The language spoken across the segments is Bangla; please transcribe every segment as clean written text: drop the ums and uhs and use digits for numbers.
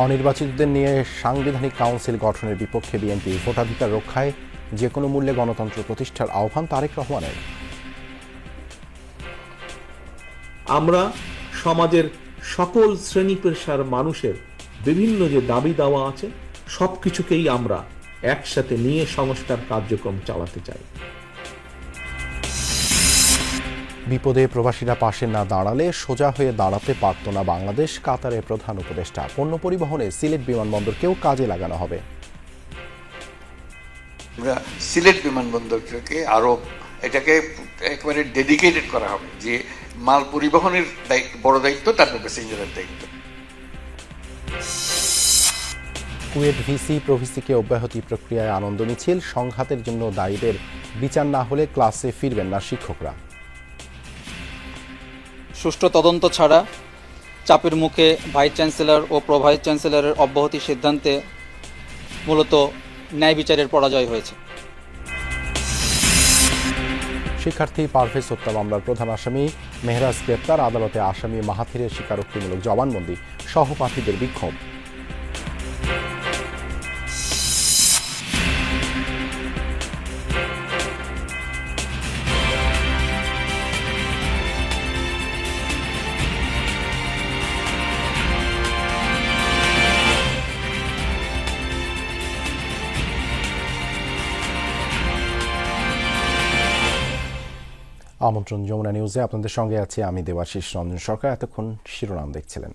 অনির্বাচিতদের নিয়ে সাংবিধানিক কাউন্সিল গঠনের বিপক্ষে বিএনপি, ভোটাধিকার রক্ষায় যে কোনো মূল্যে গণতন্ত্র প্রতিষ্ঠার আহ্বান তারেক রহমানের। আমরা সমাজের সকল শ্রেণী পেশার মানুষের বিভিন্ন যে দাবি দাওয়া আছে সবকিছুকেই আমরা একসাথে নিয়ে সংস্কার কার্যক্রম চালাতে চাই। বিপদে প্রবাসীরা পাশে না দাঁড়ালে সোজা হয়ে দাঁড়াতে পারত না বাংলাদেশ, কাতারের প্রধান উপদেষ্টা। পণ্য পরিবহনে সিলেট বিমানবন্দরকেও কাজে লাগানো হবে। আমরা সিলেট বিমানবন্দরকে আরো এটাকে একেবারে ডেডিকেটেড করা হবে, যে মাল পরিবহনের বড় দায়িত্ব, তারপর প্যাসেঞ্জারের দায়িত্ব। কুয়েট ভিসি প্রভিসিকে অব্যাহতি প্রক্রিয়ায় আনন্দ মিছিল। সংঘাতের জন্য দায়ীদের বিচার না হলে ক্লাসে ফিরবেন না শিক্ষকরা। সুষ্ঠু তদন্ত ছাড়া চাপের মুখে ভাইস চ্যান্সেলর ও প্রো ভাইস চ্যান্সেলরের অব্যাহতি সিদ্ধান্তে মূলত ন্যায় বিচারের পরাজয় হয়েছে। শিক্ষার্থী পারভেজ হত্যা মামলার প্রধান আসামি মেহরাজ গ্রেপ্তার। আদালতে আসামি মাহাথিরের স্বীকারোক্তিমূলক জবানবন্দি। সহপাঠীদের বিক্ষোভ। আমন্ত্রণ যমুনা নিউজে আপনাদের সঙ্গে আছি আমি দেবাশিস রঞ্জন সরকার। এতক্ষণ শিরোনাম দেখছিলেন।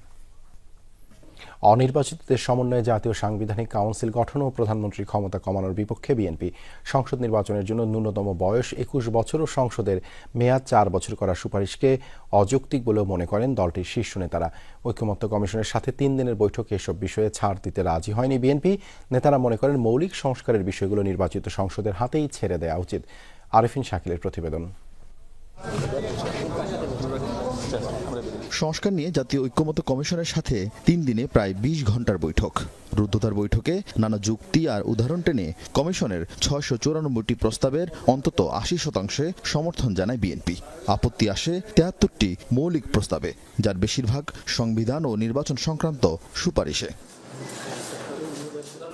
অনির্বাচিতদের সমন্বয়ে জাতীয় সাংবিধানিক কাউন্সিল গঠন ও প্রধানমন্ত্রীর ক্ষমতা কমানোর বিপক্ষে বিএনপি। সংসদ নির্বাচনের জন্য ন্যূনতম বয়স 21 বছর ও সংসদের মেয়াদ 4 বছর করার সুপারিশকে অযৌক্তিক বলেও মনে করেন দলটির শীর্ষ নেতারা। ঐকমত্য কমিশনের সাথে 3 দিনের বৈঠকে এসব বিষয়ে ছাড় দিতে রাজি হয়নি বিএনপি। নেতারা মনে করেন মৌলিক সংস্কারের বিষয়গুলো নির্বাচিত সংসদের হাতেই ছেড়ে দেওয়া উচিত। আরেফিন শাকিলের প্রতিবেদন। সংস্কার নিয়ে জাতীয় ঐকমত্য কমিশনের সাথে 3 দিনে প্রায় 20 ঘন্টার বৈঠক। রুদ্ধতার বৈঠকে নানা যুক্তি আর উদাহরণ টেনে কমিশনের 694টি প্রস্তাবের অন্তত 80% সমর্থন জানায় বিএনপি। আপত্তি আসে 73টি মৌলিক প্রস্তাবে, যার বেশিরভাগ সংবিধান ও নির্বাচন সংক্রান্ত সুপারিশে।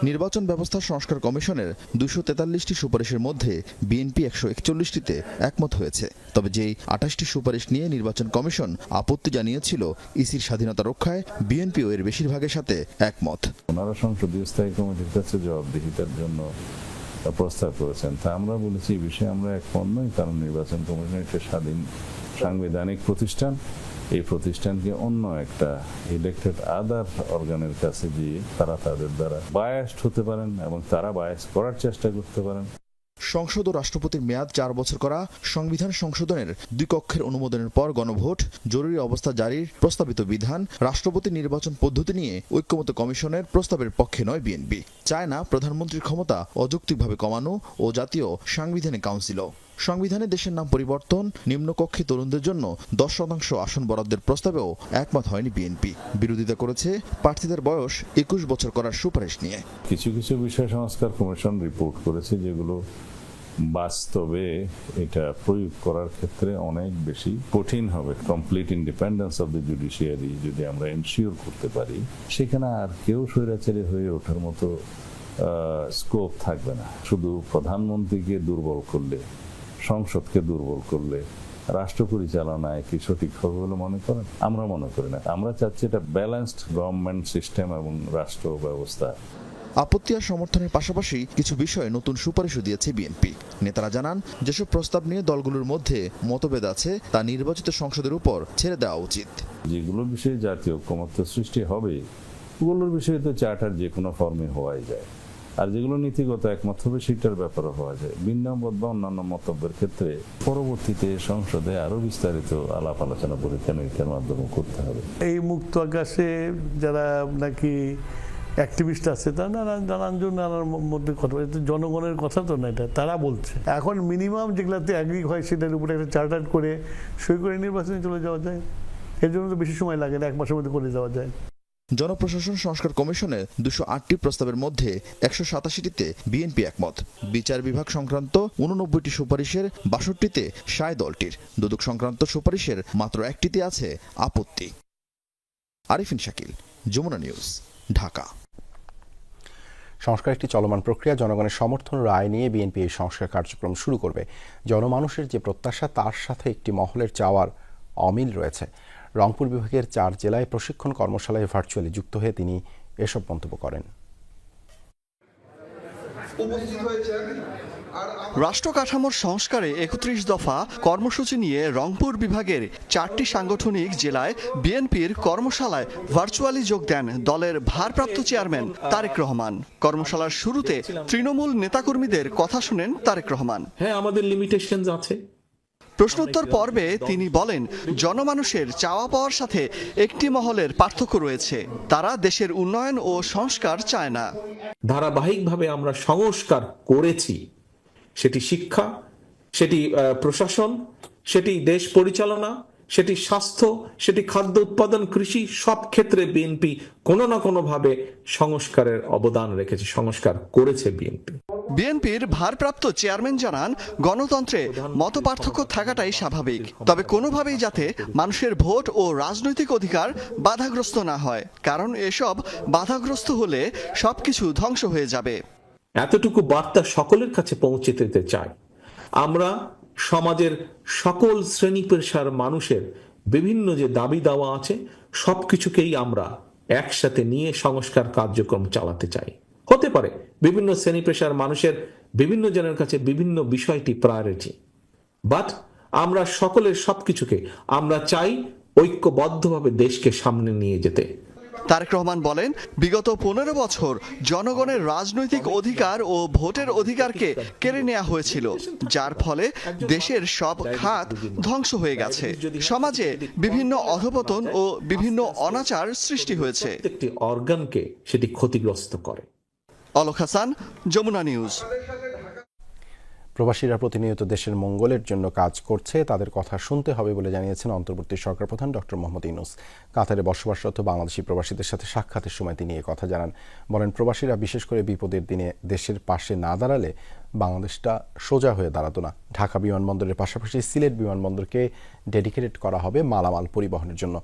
নির্বাচন ব্যবস্থা সংস্কার কমিশনের 243টি সুপারিশের মধ্যে বিএনপি 141টিতে একমত হয়েছে। তবে যেই 28টি সুপারিশ নিয়ে নির্বাচন কমিশন আপত্তি জানিয়েছিল, ইসির স্বাধীনতা রক্ষায় বিএনপিও এর বেশিরভাগের সাথে একমত। ওনারা সংসদীয় স্থায়ী কমিটির কাছে জবাবদিহিতার জন্য প্রস্তাব করেছেন, তা আমরা বলেছি এই বিষয়ে আমরা একমত নই, কারণ নির্বাচন কমিশন একটা স্বাধীন সাংবিধানিক প্রতিষ্ঠান। এই প্রতিষ্ঠানকে অন্য একটা ইলেক্টেড আদার অর্গানের কাছে দিয়ে তারা তাদের দ্বারা বায়াসড হতে পারেন এবং তারা বায়াস করার চেষ্টা করতে পারেন। সংসদ ও রাষ্ট্রপতির মেয়াদ 4 বছর করা, সংবিধান সংশোধনের 2 কক্ষের অনুমোদনের পর গণভোট, জরুরি অবস্থা জারির প্রস্তাবিত বিধান, রাষ্ট্রপতি নির্বাচন পদ্ধতি নিয়ে ঐকমত্য কমিশনের প্রস্তাবের পক্ষে নয় বিএনপি। চায় না প্রধানমন্ত্রীর ক্ষমতা অযৌক্তিকভাবে কমানো ও জাতীয় সাংবিধানিক কাউন্সিলও। সংবিধানে দেশের নাম পরিবর্তন, নিম্নকক্ষে তরুণদের জন্য 10% আসন বরাদ্দের প্রস্তাবেও একমত হয়নি বিএনপি। বিরোধিতা করেছে প্রার্থীদের বয়স 21 বছর করার সুপারিশ নিয়ে। কিছু কিছু বিষয় সংস্কার কমিশন রিপোর্ট করেছে যেগুলো বাস্তবে এটা প্রয়োগ করার ক্ষেত্রে অনেক বেশি কঠিন হবে। Complete independence of the judiciary যদি আমরা এনশিওর করতে পারি, সেখানে আর কেউ স্বৈরাচারী হয়ে ওঠার মতো স্কোপ থাকবে না। শুধু প্রধানমন্ত্রীকে দুর্বল করলে, সংসদকে দুর্বল করলে রাষ্ট্র পরিচালনায় কি সঠিক হবে বলে মনে করেন? আমরা মনে করি না। আমরা চাচ্ছি এটা ব্যালেন্সড গভর্নমেন্ট সিস্টেম এবং রাষ্ট্র ব্যবস্থা। আপত্তি আর সমর্থনের পাশাপাশি কিছু বিষয়ে নতুন সুপারিশও দিয়েছে বিএনপি। নেতারা জানান, যেসব প্রস্তাব নিয়ে দলগুলোর মধ্যে মতভেদ আছে তা নির্বাচিত সংসদের উপর ছেড়ে দেওয়া উচিত। যেগুলো বিষয়ে জাতীয় ঐকমত্য সৃষ্টি হবে, ওগুলোর বিষয়ে তো চার্টার যে কোনো ফর্মে হওয়াই যায়। আর যেগুলো নীতিগত একমত হবে সেটার ব্যাপারে হওয়া যায়। ভিন্নমত বা অন্যান্য মন্তব্যের ক্ষেত্রে পরবর্তীতে সংসদে আরো বিস্তারিত আলাপ আলোচনা পরীক্ষা নিরীক্ষার মাধ্যমে করতে হবে। এই মুক্ত আকাশে যারা নাকি অ্যাক্টিভিস্ট আছে তারা নানান মধ্যে কথা বলছে, জনগণের কথা তো না, এটা তারা বলছে। এখন মিনিমাম যেগুলাতে অ্যাগ্রি হয় সেটার উপরে একটা চার্টার করে সই করে নির্বাচনে চলে যাওয়া যায়। এর জন্য তো বেশি সময় লাগে না, 1 মাসের মধ্যে করে দেওয়া যায়। জনপ্রশাসন সংস্কার কমিশনে 208টি প্রস্তাবের মধ্যে 187টিতে বিএনপি একমত। বিচার বিভাগ সংক্রান্ত 89টি সুপারিশের 62টিতে সায় দলটির। দুদক সংক্রান্ত সুপারিশের মাত্র 1টিতে আছে আপত্তি। আরেফিন শাকিল, যমুনা নিউজ। ঢাকা। সংস্কার একটি চলমান প্রক্রিয়া। জনগণের সমর্থন রায় নিয়ে বিএনপি এই সংস্কার কার্যক্রম শুরু করবে। জনমানুষের যে প্রত্যাশা তার সাথে একটি মহলের চাওয়ার অমিল রয়েছে। রংপুর বিভাগের 4 জেলায় প্রশিক্ষণ কর্মশালায় ভার্চুয়ালি যুক্ত হয়ে তিনি এসব মন্তব্য করেন। রাষ্ট্র কাঠামোর সংস্কারে ৩১ দফা কর্মসূচি নিয়ে রংপুর বিভাগের 4টি সাংগঠনিক জেলায় বিএনপির কর্মশালায় ভার্চুয়ালি যোগ দেন দলের ভারপ্রাপ্ত চেয়ারম্যান তারেক রহমান। কর্মশালার শুরুতে তৃণমূল নেতাকর্মীদের কথা শুনেন তারেক রহমান। হ্যাঁ, আমাদের লিমিটেশনস আছে। প্রশ্নোত্তর পর্বে তিনি বলেন, জনমানুষের চাওয়া পাওয়ার সাথে একটি মহলের পার্থক্য রয়েছে। তারা দেশের উন্নয়ন ও সংস্কার চায় না। ধারাবাহিকভাবে আমরা সংস্কার করেছি, সেটি শিক্ষা, সেটি প্রশাসন, সেটি দেশ পরিচালনা, সেটি স্বাস্থ্য, সেটি খাদ্য উৎপাদন, কৃষি, সব ক্ষেত্রে বিএনপি কোনো না কোনো ভাবে সংস্কারের অবদান রেখেছে, সংস্কার করেছে বিএনপি। বিএনপির ভারপ্রাপ্ত চেয়ারম্যান জানান, গণতন্ত্রে মতপার্থক্য থাকাটাই স্বাভাবিক, তবে কোনোভাবেই যাতে মানুষের ভোট ও রাজনৈতিক অধিকার বাধাগ্রস্ত না হয়, কারণ এসব বাধাগ্রস্ত হলে সবকিছু ধ্বংস হয়ে যাবে। এতটুকু বার্তা সকলের কাছে পৌঁছে দিতে চাই। আমরা সমাজের সকল শ্রেণী পেশার মানুষের বিভিন্ন যে দাবি দাওয়া আছে সবকিছুকেই আমরা একসাথে নিয়ে সংস্কার কার্যক্রম চালাতে চাই। হতে পারে বিভিন্ন শ্রেণী পেশার মানুষের বিভিন্ন জনের কাছে বিভিন্ন বিষয়টি প্রায়োরিটি, বাট আমরা সকলের সবকিছুকে আমরা চাই ঐক্যবদ্ধভাবে দেশকে সামনে নিয়ে যেতে। তারেক রহমান বলেন, বিগত 15 বছর জনগণের রাজনৈতিক অধিকার ও ভোটের অধিকারকে কেড়ে নেওয়া হয়েছিল, যার ফলে দেশের সব খাত ধ্বংস হয়ে গেছে। সমাজে বিভিন্ন অধঃপতন ও বিভিন্ন অনাচার সৃষ্টি হয়েছে। প্রত্যেকটি অর্গানকে সেটি ক্ষতিগ্রস্ত করে। অলোক হাসান, যমুনা নিউজ। প্রবাসীরা প্রতিনিয়ত দেশের মঙ্গলের জন্য কাজ করছে, তাদের কথা শুনতে হবে বলে জানিয়েছেন অন্তর্বর্তী সরকার প্রধান ডক্টর মোহাম্মদ ইউনূস। কাতারে বসবাসরত বাংলাদেশি প্রবাসীদের সাথে সাক্ষাতের সময় তিনি এই কথা জানান। বলেন, প্রবাসীরা বিশেষ করে বিপদের দিনে দেশের পাশে না দাঁড়ালে বাংলাদেশটা সোজা হয়ে দাঁড়াতো না। ঢাকা বিমানবন্দরের পাশাপাশি সিলেট বিমানবন্দরকে ডেডিকেটেড করা হবে মালামাল পরিবহনের জন্য।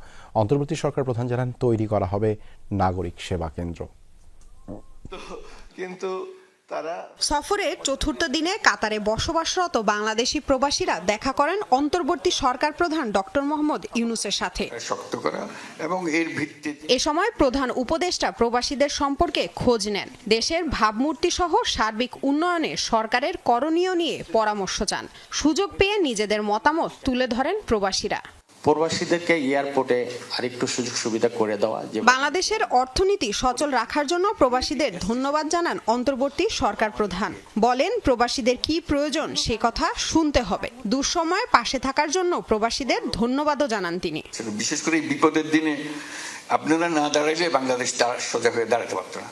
অন্তর্বর্তী সরকার প্রধান জানান, তৈরি করা হবে নাগরিক সেবা কেন্দ্র। কিন্তু সফরের চতুর্থ দিনে কাতারে বসবাসরত বাংলাদেশি প্রবাসীরা দেখা করেন অন্তর্বর্তী সরকার প্রধান ডক্টর মোহাম্মদ ইউনূসের সাথে। এ সময় প্রধান উপদেষ্টা প্রবাসীদের সম্পর্কে খোঁজ নেন, দেশের ভাবমূর্তি সহ সার্বিক উন্নয়নে সরকারের করণীয় নিয়ে পরামর্শ চান। সুযোগ পেয়ে নিজেদের মতামত তুলে ধরেন প্রবাসীরা। প্রবাসীদেরকে এয়ারপোর্টে আরেকটু সুযোগ সুবিধা করে দেওয়া। বাংলাদেশের অর্থনীতি সচল রাখার জন্য প্রবাসীদের ধন্যবাদ জানান অন্তর্বর্তী সরকার প্রধান। বলেন, প্রবাসীদের কি প্রয়োজন সে কথা শুনতে হবে। দুঃসময়ে পাশে থাকার জন্য প্রবাসীদের ধন্যবাদও জানান তিনি। বিশেষ করে বিপদের দিনে আপনারা না দাঁড়াইলে বাংলাদেশ সোজা হয়ে দাঁড়াতে পারত না,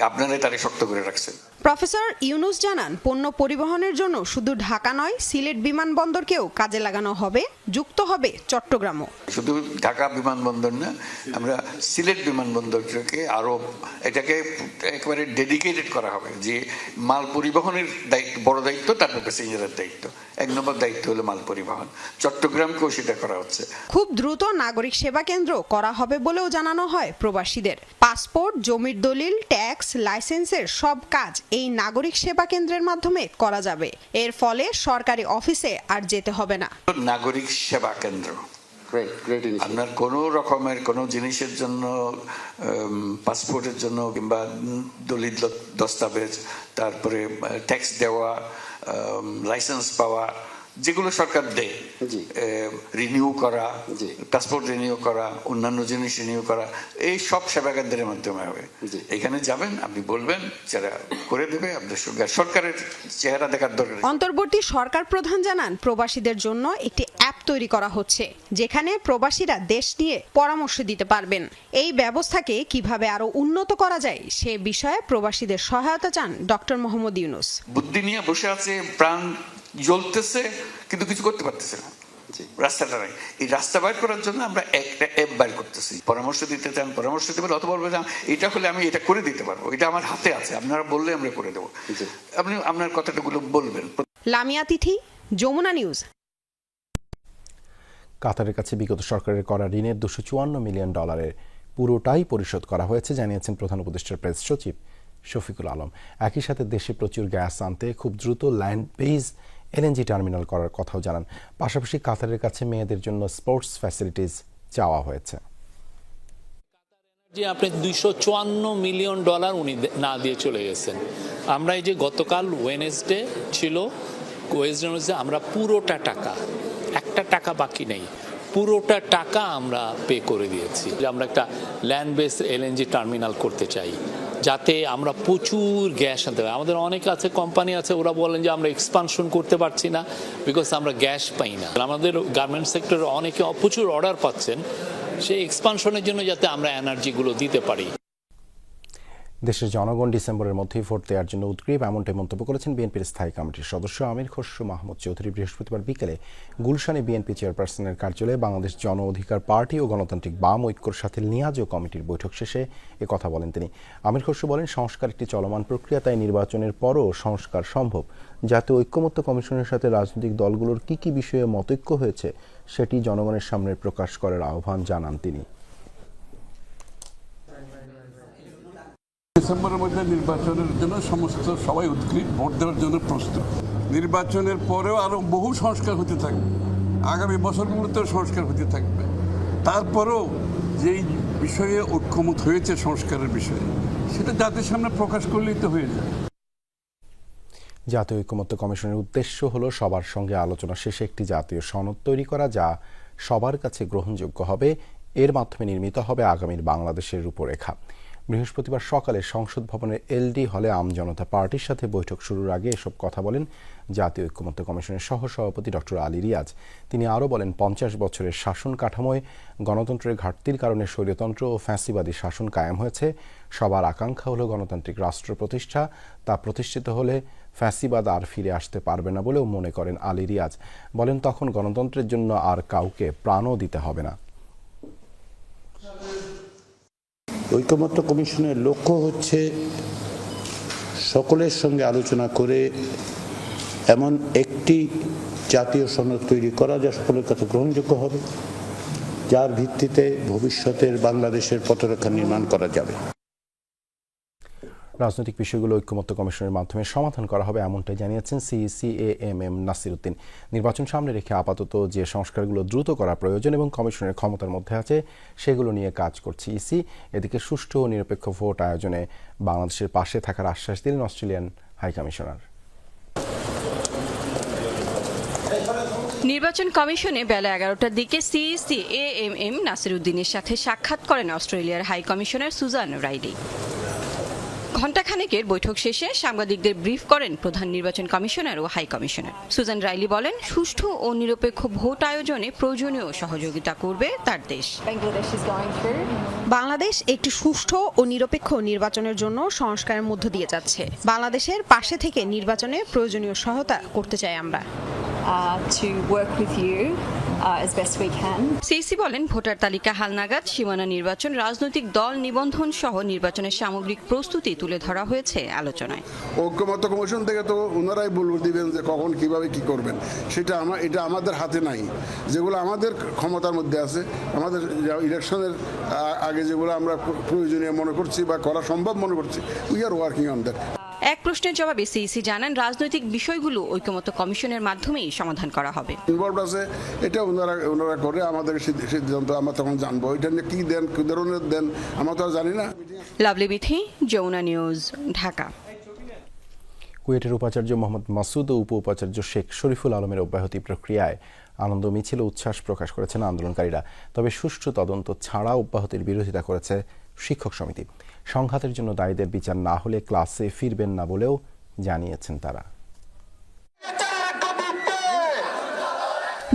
আপনারাই তারে শক্ত করে রাখছেন। প্রফেসর ইউনূস জানান, পণ্য পরিবহনের জন্য শুধু ঢাকা নয়, সিলেট বিমানবন্দরকেও কাজে লাগানো হবে, যুক্ত হবে চট্টগ্রামও। শুধু ঢাকা বিমানবন্দর না, আমরা সিলেট বিমানবন্দরকে আরো এটাকে একেবারে ডেডিকেটেড করা হবে, যে মাল পরিবহনের দায়িত্ব বড় দায়িত্ব, তারপর প্যাসেঞ্জারের দায়িত্ব, 1 নম্বর দায়িত্ব হলো মাল পরিবহন। চট্টগ্রামকেও সেটা করা হচ্ছে। খুব দ্রুত নাগরিক সেবা কেন্দ্র করা হবে বলেও জানানো হয় প্রবাসীদের। পাসপোর্ট, জমির দলিল, ট্যাক্স, লাইসেন্সের সব কাজ এই নাগরিক সেবা কেন্দ্রের মাধ্যমে করা যাবে। এর ফলে সরকারি অফিসে আর যেতে হবে না। নাগরিক সেবা কেন্দ্র, আপনার কোনো রকমের কোনো জিনিসের জন্য, পাসপোর্টের জন্য কিংবা দলিল দস্তাবেজ, তারপরে ট্যাক্স দেওয়া, লাইসেন্স পাওয়া, যেগুলো সরকার দেয়, রিনিউ করা, পাসপোর্ট রিনিউ করা, অন্যান্য জিনিস রিনিউ করা, এই সব সেবা কেন্দ্রের মাধ্যমে হবে। এখানে যাবেন, আপনি বলবেন, যারা করে দেবে, আপনার সরকারের চেহারা দেখার দরকার। অন্তর্বর্তী সরকার প্রধান জানান, প্রবাসীদের জন্য একটি অ্যাপ তৈরি করা হচ্ছে, যেখানে প্রবাসীরা দেশ নিয়ে পরামর্শ দিতে পারবেন। এই ব্যবস্থাকে কিভাবে আরো উন্নত করা যায় সে বিষয়ে প্রবাসীদের সহায়তা চান ডক্টর মোহাম্মদ ইউনূস। বুদ্ধি নিয়ে বসে আছে, প্রাণ জ্বলতেছে, কিন্তু কিছু করতে পারতেছে না, রাস্তাটা নাই। এই রাস্তা বাইর করার জন্য আমরা একটা অ্যাপ বাইর করতেছি। পরামর্শ দিতে চান, পরামর্শ দিতে পারে, অথবা বলবে এটা হলে আমি এটা করে দিতে পারবো, এটা আমার হাতে আছে, আপনারা বললে আমরা করে দেবো। আপনি আপনার কথাটাগুলো বলবেন। লামিয়া তিথি, যমুনা নিউজ। কাতারের কাছে বিগত সরকারের করা ঋণের $254 মিলিয়ন পুরোটাই পরিশোধ করা হয়েছে জানিয়েছেন প্রধান উপদেষ্টার প্রেস সচিব শফিকুল আলম। একই সাথে দেশে প্রচুর গ্যাস আনতে খুব দ্রুত ল্যান্ড বেজ এলএনজি টার্মিনাল করার কথাও জানান। পাশাপাশি কাতারের কাছে মেয়েদের জন্য স্পোর্টস ফ্যাসিলিটিস চাওয়া হয়েছে। যে আপনি $254 মিলিয়ন উনি না দিয়ে চলে গেছেন। আমরা এই যে গতকাল ওয়েনেসডে ছিল, ওয়েনেসডে আমরা পুরোটা টাকা, একটা টাকা বাকি নেই, পুরোটা টাকা আমরা পে করে দিয়েছি। আমরা একটা ল্যান্ড বেস এলএনজি টার্মিনাল করতে চাই যাতে আমরা প্রচুর গ্যাস আনতে পারি। আমাদের অনেক আছে, কোম্পানি আছে, ওরা বলেন যে আমরা এক্সপানশন করতে পারছি না বিকজ আমরা গ্যাস পাই না। আমাদের গার্মেন্টস সেক্টরে অনেকে প্রচুর অর্ডার পাচ্ছেন, সেই এক্সপানশনের জন্য যাতে আমরা এনার্জিগুলো দিতে পারি। দেশের জনগণ ডিসেম্বরের মধ্যেই ভোট দেওয়ার জন্য উদ্গ্রীব, এমনটাই মন্তব্য করেছেন বিএনপির স্থায়ী কমিটির সদস্য আমির খসরু মাহমুদ চৌধুরী বৃহস্পতিবার বিকেলে গুলশানে বিএনপি চেয়ারপারসনের কার্যালয়ে বাংলাদেশ জন অধিকার পার্টি ও গণতান্ত্রিক বাম ঐক্যর সাথে নিয়াজও কমিটির বৈঠক শেষে কথা বলেন তিনি। আমির খসরু বলেন, সংস্কার একটি চলমান প্রক্রিয়া, তাই নির্বাচনের পরও সংস্কার সম্ভব। জাতীয় ঐক্যমত্য কমিশনের সাথে রাজনৈতিক দলগুলোর কি কি বিষয়ে মতৈক্য হয়েছে সেটি জনগণের সামনে প্রকাশ করার আহ্বান জানান তিনি। ডিসেম্বরের মধ্যে নির্বাচনের জন্য সমস্ত সবাই উদ্গ্রীব, ভোট দেওয়ার জন্য প্রস্তুত। নির্বাচনের পরেও আরও বহু সংস্কার হতে থাকবে, আগামী বছরগুলোতেও সংস্কার হতে থাকবে। তারপরেও যেই বিষয়ে ঐক্যমত হয়েছে সংস্কারের বিষয়ে, সেটা জাতির সামনে প্রকাশ করলেই তো হয়ে যায়। জাতীয় ঐক্যমত্য কমিশনের উদ্দেশ্য হলো সবার সঙ্গে আলোচনা শেষে একটি জাতীয় সনদ তৈরি করা, যা সবার কাছে গ্রহণযোগ্য হবে। এর মাধ্যমে নির্মিত হবে আগামীর বাংলাদেশের রূপরেখা। বৃহস্পতিবার সকালে সংসদ ভবনের এলডি হলে আম জনতা পার্টির সাথে বৈঠক শুরুর আগে এসব কথা বলেন জাতীয় ঐক্যমত্য কমিশনের সহসভাপতি ডক্টর আলী রিয়াজ। তিনি আরও বলেন, 50 বছরের শাসন কাঠামোয় গণতন্ত্রের ঘাটতির কারণে স্বৈরতন্ত্র ও ফ্যাসিবাদী শাসন কায়েম হয়েছে। সবার আকাঙ্ক্ষা হলো গণতান্ত্রিক রাষ্ট্র প্রতিষ্ঠা, তা প্রতিষ্ঠিত হলে ফ্যাসিবাদ আর ফিরে আসতে পারবে না বলেও মনে করেন আলী রিয়াজ। বলেন, তখন গণতন্ত্রের জন্য আর কাউকে প্রাণও দিতে হবে না। ঐকমত্য কমিশনের লক্ষ্য হচ্ছে সকলের সঙ্গে আলোচনা করে এমন একটি জাতীয় সনদ তৈরি করা যা সকলের কাছে গ্রহণযোগ্য হবে, যার ভিত্তিতে ভবিষ্যতের বাংলাদেশের পথরেখা নির্মাণ করা যাবে। রাজনৈতিক বিষয়গুলো ঐক্যমত্য কমিশনের মাধ্যমে সমাধান করা হবে, এমনটাই জানিয়েছেন CEC-AM নাসির উদ্দিন। নির্বাচন সামনে রেখে আপাতত যে সংস্কারগুলো দ্রুত করা প্রয়োজন এবং কমিশনের ক্ষমতার মধ্যে আছে সেগুলো নিয়ে কাজ করছে ইসি। এদিকে সুষ্ঠু ও নিরপেক্ষ ভোট আয়োজনে বাংলাদেশের পাশে থাকার আশ্বাস দিলেন অস্ট্রেলিয়ান হাইকমিশনার। নির্বাচন কমিশনে বেলা 11টার দিকে CEC-AM নাসির উদ্দিনের সাথে সাক্ষাৎ করেন অস্ট্রেলিয়ার হাই কমিশনার সুজান রাইলি। ঘণ্টাখানেকের বৈঠক শেষে সাংবাদিকদের ব্রিফ করেন প্রধান নির্বাচন কমিশনার ও হাই কমিশনার। সুজান রাইলি বলেন, সুষ্ঠু ও নিরপেক্ষ ভোট আয়োজনে প্রয়োজনীয় সহযোগিতা করবে তার দেশ। বাংলাদেশ একটি সুষ্ঠু ও নিরপেক্ষ নির্বাচনের জন্য সংস্কারের মধ্য দিয়ে যাচ্ছে। বাংলাদেশের পাশে থেকে নির্বাচনে প্রয়োজনীয় সহায়তা করতে চাই আমরা। সিইসি বলেন, ভোটার তালিকা হালনাগাদ, সীমানা নির্বাচন, রাজনৈতিক দল নিবন্ধন সহ নির্বাচনের সামগ্রিক প্রস্তুতি তুলে ধরা হয়েছে আলোচনায়। ঐক্যমত্য কমিশন থেকে তো ওনারাই বলবে দিবেন যে কখন কিভাবে কি করবেন, এটা আমাদের হাতে নাই। যেগুলো আমাদের ক্ষমতার মধ্যে আছে, আমাদের ইলেকশনের আগে যেগুলো আমরা প্রয়োজনীয় মনে করছি বা করা সম্ভব মনে করছি, we are working on that. এক প্রশ্নের জবাবে সিইসি জানান, রাজনৈতিক বিষয়গুলো ঐক্যমত্য কমিশনের মাধ্যমেই সমাধান করা হবে। ইনভলভ আছে, এটা ওনারা করে আমাদের সিদ্ধান্ত আমরা তখন জানবো। এটা নিয়ে কি দেন, কি ধরনের দেন আমরা তো জানি না। লাভলি বিথি, যমুনা নিউজ, ঢাকা। কুয়েটের উপাচার্য মোহাম্মদ মাসুদ ও উপ উপাচার্য শেখ শরীফুল আলমের অব্যাহতি প্রক্রিয়ায় আনন্দ মিছিল উচ্ছ্বাস প্রকাশ করেছেন আন্দোলনকারীরা। তবে সুষ্ঠু তদন্ত ছাড়া অব্যাহতির বিরোধিতা করেছে শিক্ষক সমিতি। সংঘাতের জন্য দায়ীদের বিচার না হলে ক্লাসে ফিরবেন না বলেও জানিয়েছেন তারা।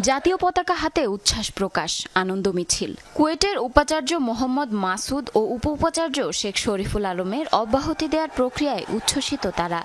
জাতীয় পতাকা হাতে উচ্ছ্বাস প্রকাশ, আনন্দ মিছিল। কুয়েটের উপাচার্য মোহাম্মদ মাসুদ ও উপ উপাচার্য শেখ শরীফুল আলমের অব্যাহতি দেওয়ার প্রক্রিয়ায় উচ্ছ্বসিত তারা।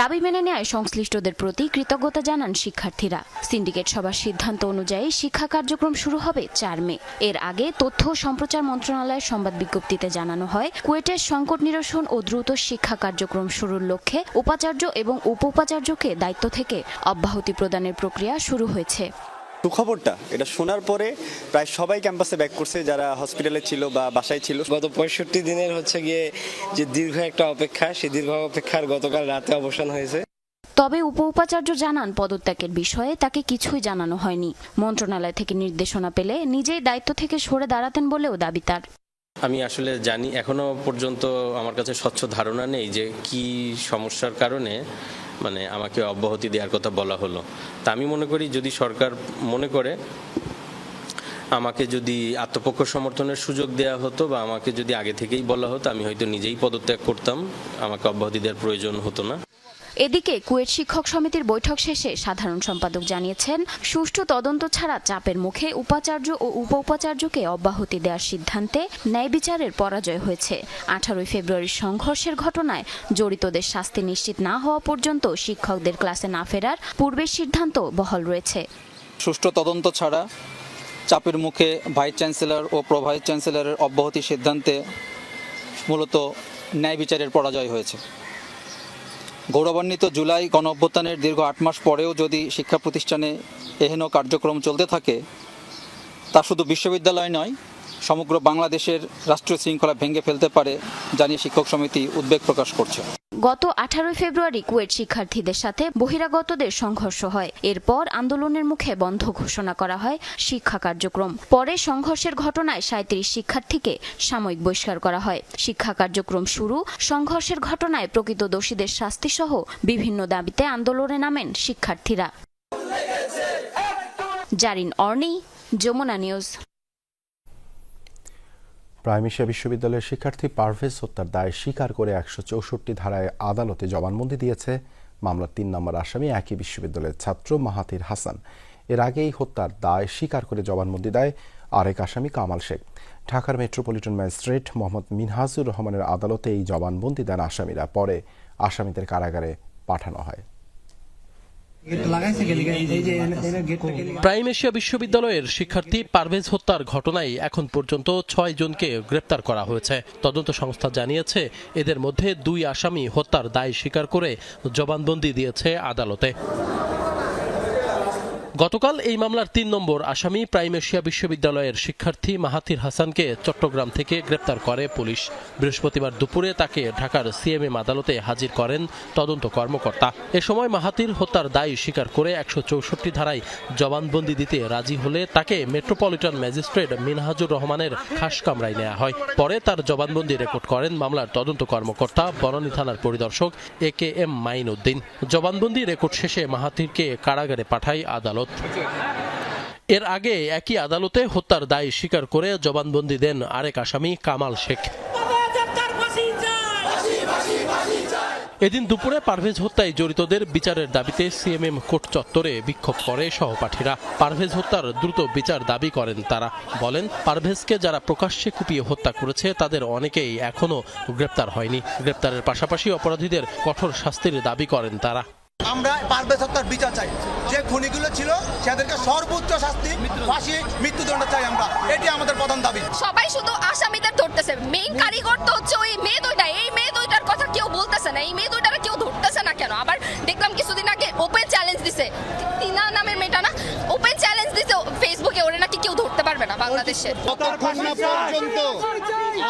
দাবি মেনে নেয় সংশ্লিষ্টদের প্রতি কৃতজ্ঞতা জানান শিক্ষার্থীরা। সিন্ডিকেট সভার সিদ্ধান্ত অনুযায়ী শিক্ষা কার্যক্রম শুরু হবে 4 মে। এর আগে তথ্য ও সম্প্রচার মন্ত্রণালয়ের সংবাদ বিজ্ঞপ্তিতে জানানো হয়, কুয়েটের সংকট নিরসন ও দ্রুত শিক্ষা কার্যক্রম শুরুর লক্ষ্যে উপাচার্য এবং উপ উপাচার্যকে দায়িত্ব থেকে অব্যাহতি প্রদানের প্রক্রিয়া শুরু হয়েছে। সুখবরটা এটা শোনার পরে প্রায় সবাই ক্যাম্পাসে ব্যাক করছে, যারা হসপিটালে ছিল বা বাসায় ছিল। গত 65 দিনের গিয়ে যে দীর্ঘ একটা অপেক্ষা, সেই দীর্ঘ অপেক্ষার গতকাল রাতে অবসান হয়েছে। তবে উপ-উপাচার্য জানান পদত্যাগের বিষয়ে তাকে কিছুই জানানো হয়নি। মন্ত্রণালয় থেকে নির্দেশনা পেলে নিজেই দায়িত্ব থেকে সরে দাঁড়াতেন বলেও দাবি তার। আমি আসলে জানি, এখনো পর্যন্ত আমার কাছে স্বচ্ছ ধারণা নেই যে কি সমস্যার কারণে আমাকে অব্যাহতি দেওয়ার কথা বলা হলো। তা আমি মনে করি যদি সরকার মনে করে আমাকে যদি আত্মপক্ষ সমর্থনের সুযোগ দেওয়া হতো বা আমাকে যদি আগে থেকেই বলা হতো, আমি হয়তো নিজেই পদত্যাগ করতাম, আমাকে অব্যাহতি দেওয়ার প্রয়োজন হতো না। এদিকে কুয়েট শিক্ষক সমিতির বৈঠক শেষে সাধারণ সম্পাদক জানিয়েছেন, সুষ্ঠু তদন্ত ছাড়া চাপের মুখে উপাচার্য ও উপ-উপাচার্যকে অব্যাহতি দেওয়ার সিদ্ধান্তে ন্যায় বিচারের পরাজয় হয়েছে। 18 ফেব্রুয়ারির সংঘর্ষের ঘটনায় জড়িতদের শাস্তি নিশ্চিত না হওয়া পর্যন্ত শিক্ষকদের ক্লাসে না ফেরার পূর্বের সিদ্ধান্ত বহাল রয়েছে। সুষ্ঠু তদন্ত ছাড়া চাপের মুখে ভাইস চ্যান্সেলর ও প্রো ভাইস চ্যান্সেলরের অব্যাহতি সিদ্ধান্তে মূলত ন্যায় বিচারের পরাজয় হয়েছে। গৌরবান্বিত জুলাই গণঅভ্যুত্থানের দীর্ঘ 8 মাস পরেও যদি শিক্ষা প্রতিষ্ঠানে এহেন কার্যক্রম চলতে থাকে, তা শুধু বিশ্ববিদ্যালয় নয়, সমগ্র বাংলাদেশের রাষ্ট্রীয় শৃঙ্খলা ভেঙে ফেলতে পারে জানিয়ে শিক্ষক সমিতি উদ্বেগ প্রকাশ করছে। গত 18 ফেব্রুয়ারি কুয়েট শিক্ষার্থীদের সাথে বহিরাগতদের সংঘর্ষ হয়। এরপর আন্দোলনের মুখে বন্ধ ঘোষণা করা হয় শিক্ষা কার্যক্রম। পরে সংঘর্ষের ঘটনায় 37 শিক্ষার্থীকে সাময়িক বহিষ্কার করা হয়। শিক্ষা কার্যক্রম শুরু, সংঘর্ষের ঘটনায় প্রকৃত দোষীদের শাস্তি সহ বিভিন্ন দাবিতে আন্দোলনে নামেন শিক্ষার্থীরা। Zarin অর্নি, Jamuna news. Prime Asia বিশ্ববিদ্যালয়ের শিক্ষার্থী পারভেজ হত্যার দায় স্বীকার করে 164 ধারায় আদালতে জবানবন্দি দিয়েছে মামলার 3 নম্বর আসামি একই বিশ্ববিদ্যালয়ের ছাত্র মাহাতির হাসান। এর আগেই হত্যার দায় স্বীকার করে জবানবন্দি দেয় আরেক আসামি কামাল শেখ। ঢাকার মেট্রোপলিটন ম্যাজিস্ট্রেট মোহাম্মদ মিনহাজুর রহমানের আদালতে এই জবানবন্দি দেন আসামিরা। পরে আসামিদের কারাগারে পাঠানো হয়। প্রাইম এশিয়া বিশ্ববিদ্যালয়ের শিক্ষার্থী পারভেজ হত্যার ঘটনায় এখন পর্যন্ত 6 জনকে গ্রেপ্তার করা হয়েছে। তদন্ত সংস্থা জানিয়েছে, এদের মধ্যে 2 আসামি হত্যার দায় স্বীকার করে জবানবন্দি দিয়েছে আদালতে। গতকাল এই মামলার 3 নম্বর আসামি প্রাইম এশিয়া বিশ্ববিদ্যালয়ের শিক্ষার্থী মাহাতির হাসানকে চট্টগ্রাম থেকে গ্রেপ্তার করে পুলিশ। বৃহস্পতিবার দুপুরে তাকে ঢাকার সিএমএম আদালতে হাজির করেন তদন্ত কর্মকর্তা। এ সময় মাহাতির হত্যার দায় স্বীকার করে 164 ধারায় জবানবন্দি দিতে রাজি হলে তাকে মেট্রোপলিটন ম্যাজিস্ট্রেট মিনহাজুর রহমানের খাস কামরায় নেওয়া হয়। পরে তার জবানবন্দি রেকর্ড করেন মামলার তদন্ত কর্মকর্তা বনানী থানার পরিদর্শক AKM মাইন উদ্দিন। জবানবন্দি রেকর্ড শেষে মাহাতিরকে কারাগারে পাঠায় আদালত। এর আগে একই আদালতে হত্যার দায় স্বীকার করে জবানবন্দি দেন আরেক আসামি কামাল শেখ। এদিন দুপুরে পারভেজ হত্যায় জড়িতদের বিচারের দাবিতে সিএমএম কোর্ট চত্বরে বিক্ষোভ করে সহপাঠীরা। পারভেজ হত্যার দ্রুত বিচার দাবি করেন তারা। বলেন, পারভেজকে যারা প্রকাশ্যে কুপিয়ে হত্যা করেছে তাদের অনেকেই এখনো গ্রেপ্তার হয়নি। গ্রেপ্তারের পাশাপাশি অপরাধীদের কঠোর শাস্তির দাবি করেন তারা। আমরা পারভেজ হত্যার বিচার চাই, যে খুনিগুলো ছিল সেদেরকে সর্বোচ্চ শাস্তি, ফাঁসি, মৃত্যুদণ্ড চাই আমরা। এটি আমাদের প্রধান দাবি। সবাই শুধু আসামিদের ধরতেছে, মেইন কারিগর তো হচ্ছে ওই মেয়ে দুইটা। এই মেয়ে দুইটার কথা কেউ বলতেছে না, এই মেয়ে দুইটারে কেউ ধরতেছে না কেন? আবার দেখলাম কিছুদিন আগে ওপেন চ্যালেঞ্জ দিছে, তিনা নামের মেয়েটা না, ওপেন চ্যালেঞ্জ দিছে ফেসবুকে, ওরে নাকি কেউ ধরতে পারবে না বাংলাদেশে। ততক্ষণ না পর্যন্ত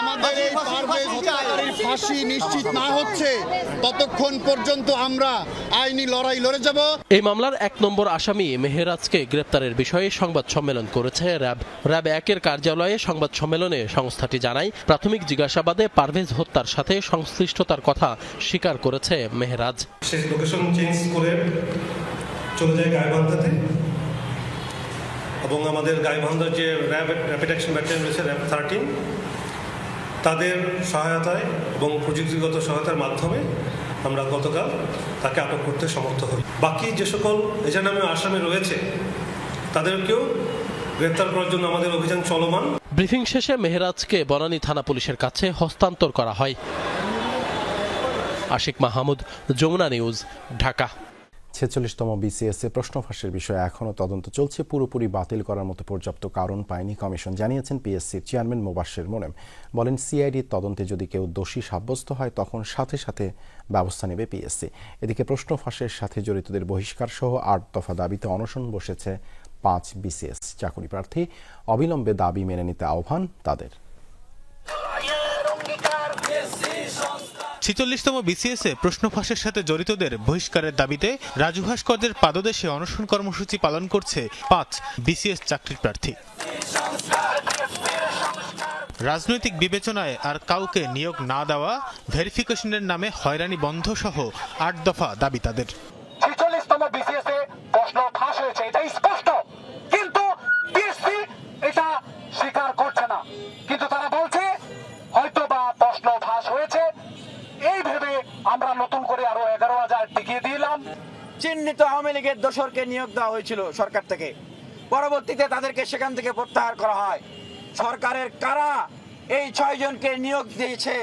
আমাদের এই পারভেজ হত্যাকারীর ফাঁসি নিশ্চিত না হচ্ছে, ততক্ষণ পর্যন্ত আমরা আইনি লড়াই লড়ে যাব। এই মামলার 1 নম্বর আসামি মেহেরাজকে গ্রেপ্তারের বিষয়ে সংবাদ সম্মেলন করেছে র্যাব 1-এর কার্যালয়ে। সংবাদ সম্মেলনে সংস্থাটি জানায়, প্রাথমিক জিজ্ঞাসাবাদে পারভেজ হত্যার সাথে সংশ্লিষ্টতার কথা স্বীকার করেছে মেহেরাজ। সে লোকেশন চেঞ্জ করে চলে যায় গাইবান্ধাতে, এবং আমাদের গাইবান্ধার যে র্যাপিড অ্যাকশন ব্যাটালিয়ন রয়েছে র্যাব 13, তাদের সহায়তায় এবং প্রযুক্তিগত সহায়তার মাধ্যমে আমরা গতকাল তাকে আটক করতে সমর্থ হই। বাকি যে সকল এজাহারনামীয় আসামি রয়েছে তাদেরকেও গ্রেপ্তার করার জন্য আমাদের অভিযান চলমান। ব্রিফিং শেষে মেহেরাজকে বনানী থানা পুলিশের কাছে হস্তান্তর করা হয়। আশিক মাহমুদ, যমুনা নিউজ, ঢাকা। 46তম BCS এ প্রশ্ন ফাঁসের বিষয়ে এখনও তদন্ত চলছে। পুরোপুরি বাতিল করার মতো পর্যাপ্ত কারণ পায়নি কমিশন, জানিয়েছেন পিএসসির চেয়ারম্যান মোবাশ্বের মোনেম। বলেন, সিআইডির তদন্তে যদি কেউ দোষী সাব্যস্ত হয় তখন সাথে সাথে ব্যবস্থা নেবে পিএসসি। এদিকে প্রশ্ন ফাঁসের সাথে জড়িতদের বহিষ্কার সহ 8 দফা দাবিতে অনশন বসেছে 5 বিসিএস চাকরি প্রার্থী। অবিলম্বে দাবি মেনে নিতে আহ্বান তাদের। ৪৬তম বিসিএসে প্রশ্ন ফাঁসের সাথে জড়িতদের বহিষ্কারের দাবিতে রাজু ভাস্করদের পাদদেশে অনশন কর্মসূচি পালন করছে 5 বিসিএস চাকরির প্রার্থী। রাজনৈতিক বিবেচনায় আর কাউকে নিয়োগ না দেওয়া, ভেরিফিকেশনের নামে হয়রানি বন্ধ সহ 8 দফা দাবি তাদের। ৪৬তম বিসিএসে প্রশ্ন ফাঁস হয়েছে, এটা স্পষ্ট, কিন্তু পিএসসি এটা স্বীকার করছে না। কিন্তু তারা বলছে হয়তো বা প্রশ্ন ফাঁস হয়েছে, এই ভেবে আমরা নতুন করে আরো 11,000 টিকিয়ে দিলাম। চিহ্নিত আওয়ামী লীগের দোসরকে নিয়োগ দেওয়া হয়েছিল সরকার থেকে, পরবর্তীতে তাদেরকে সেখান থেকে প্রত্যাহার করা হয়। সরকারের কারা এই 6 জনকে নিয়োগ দিয়েছে,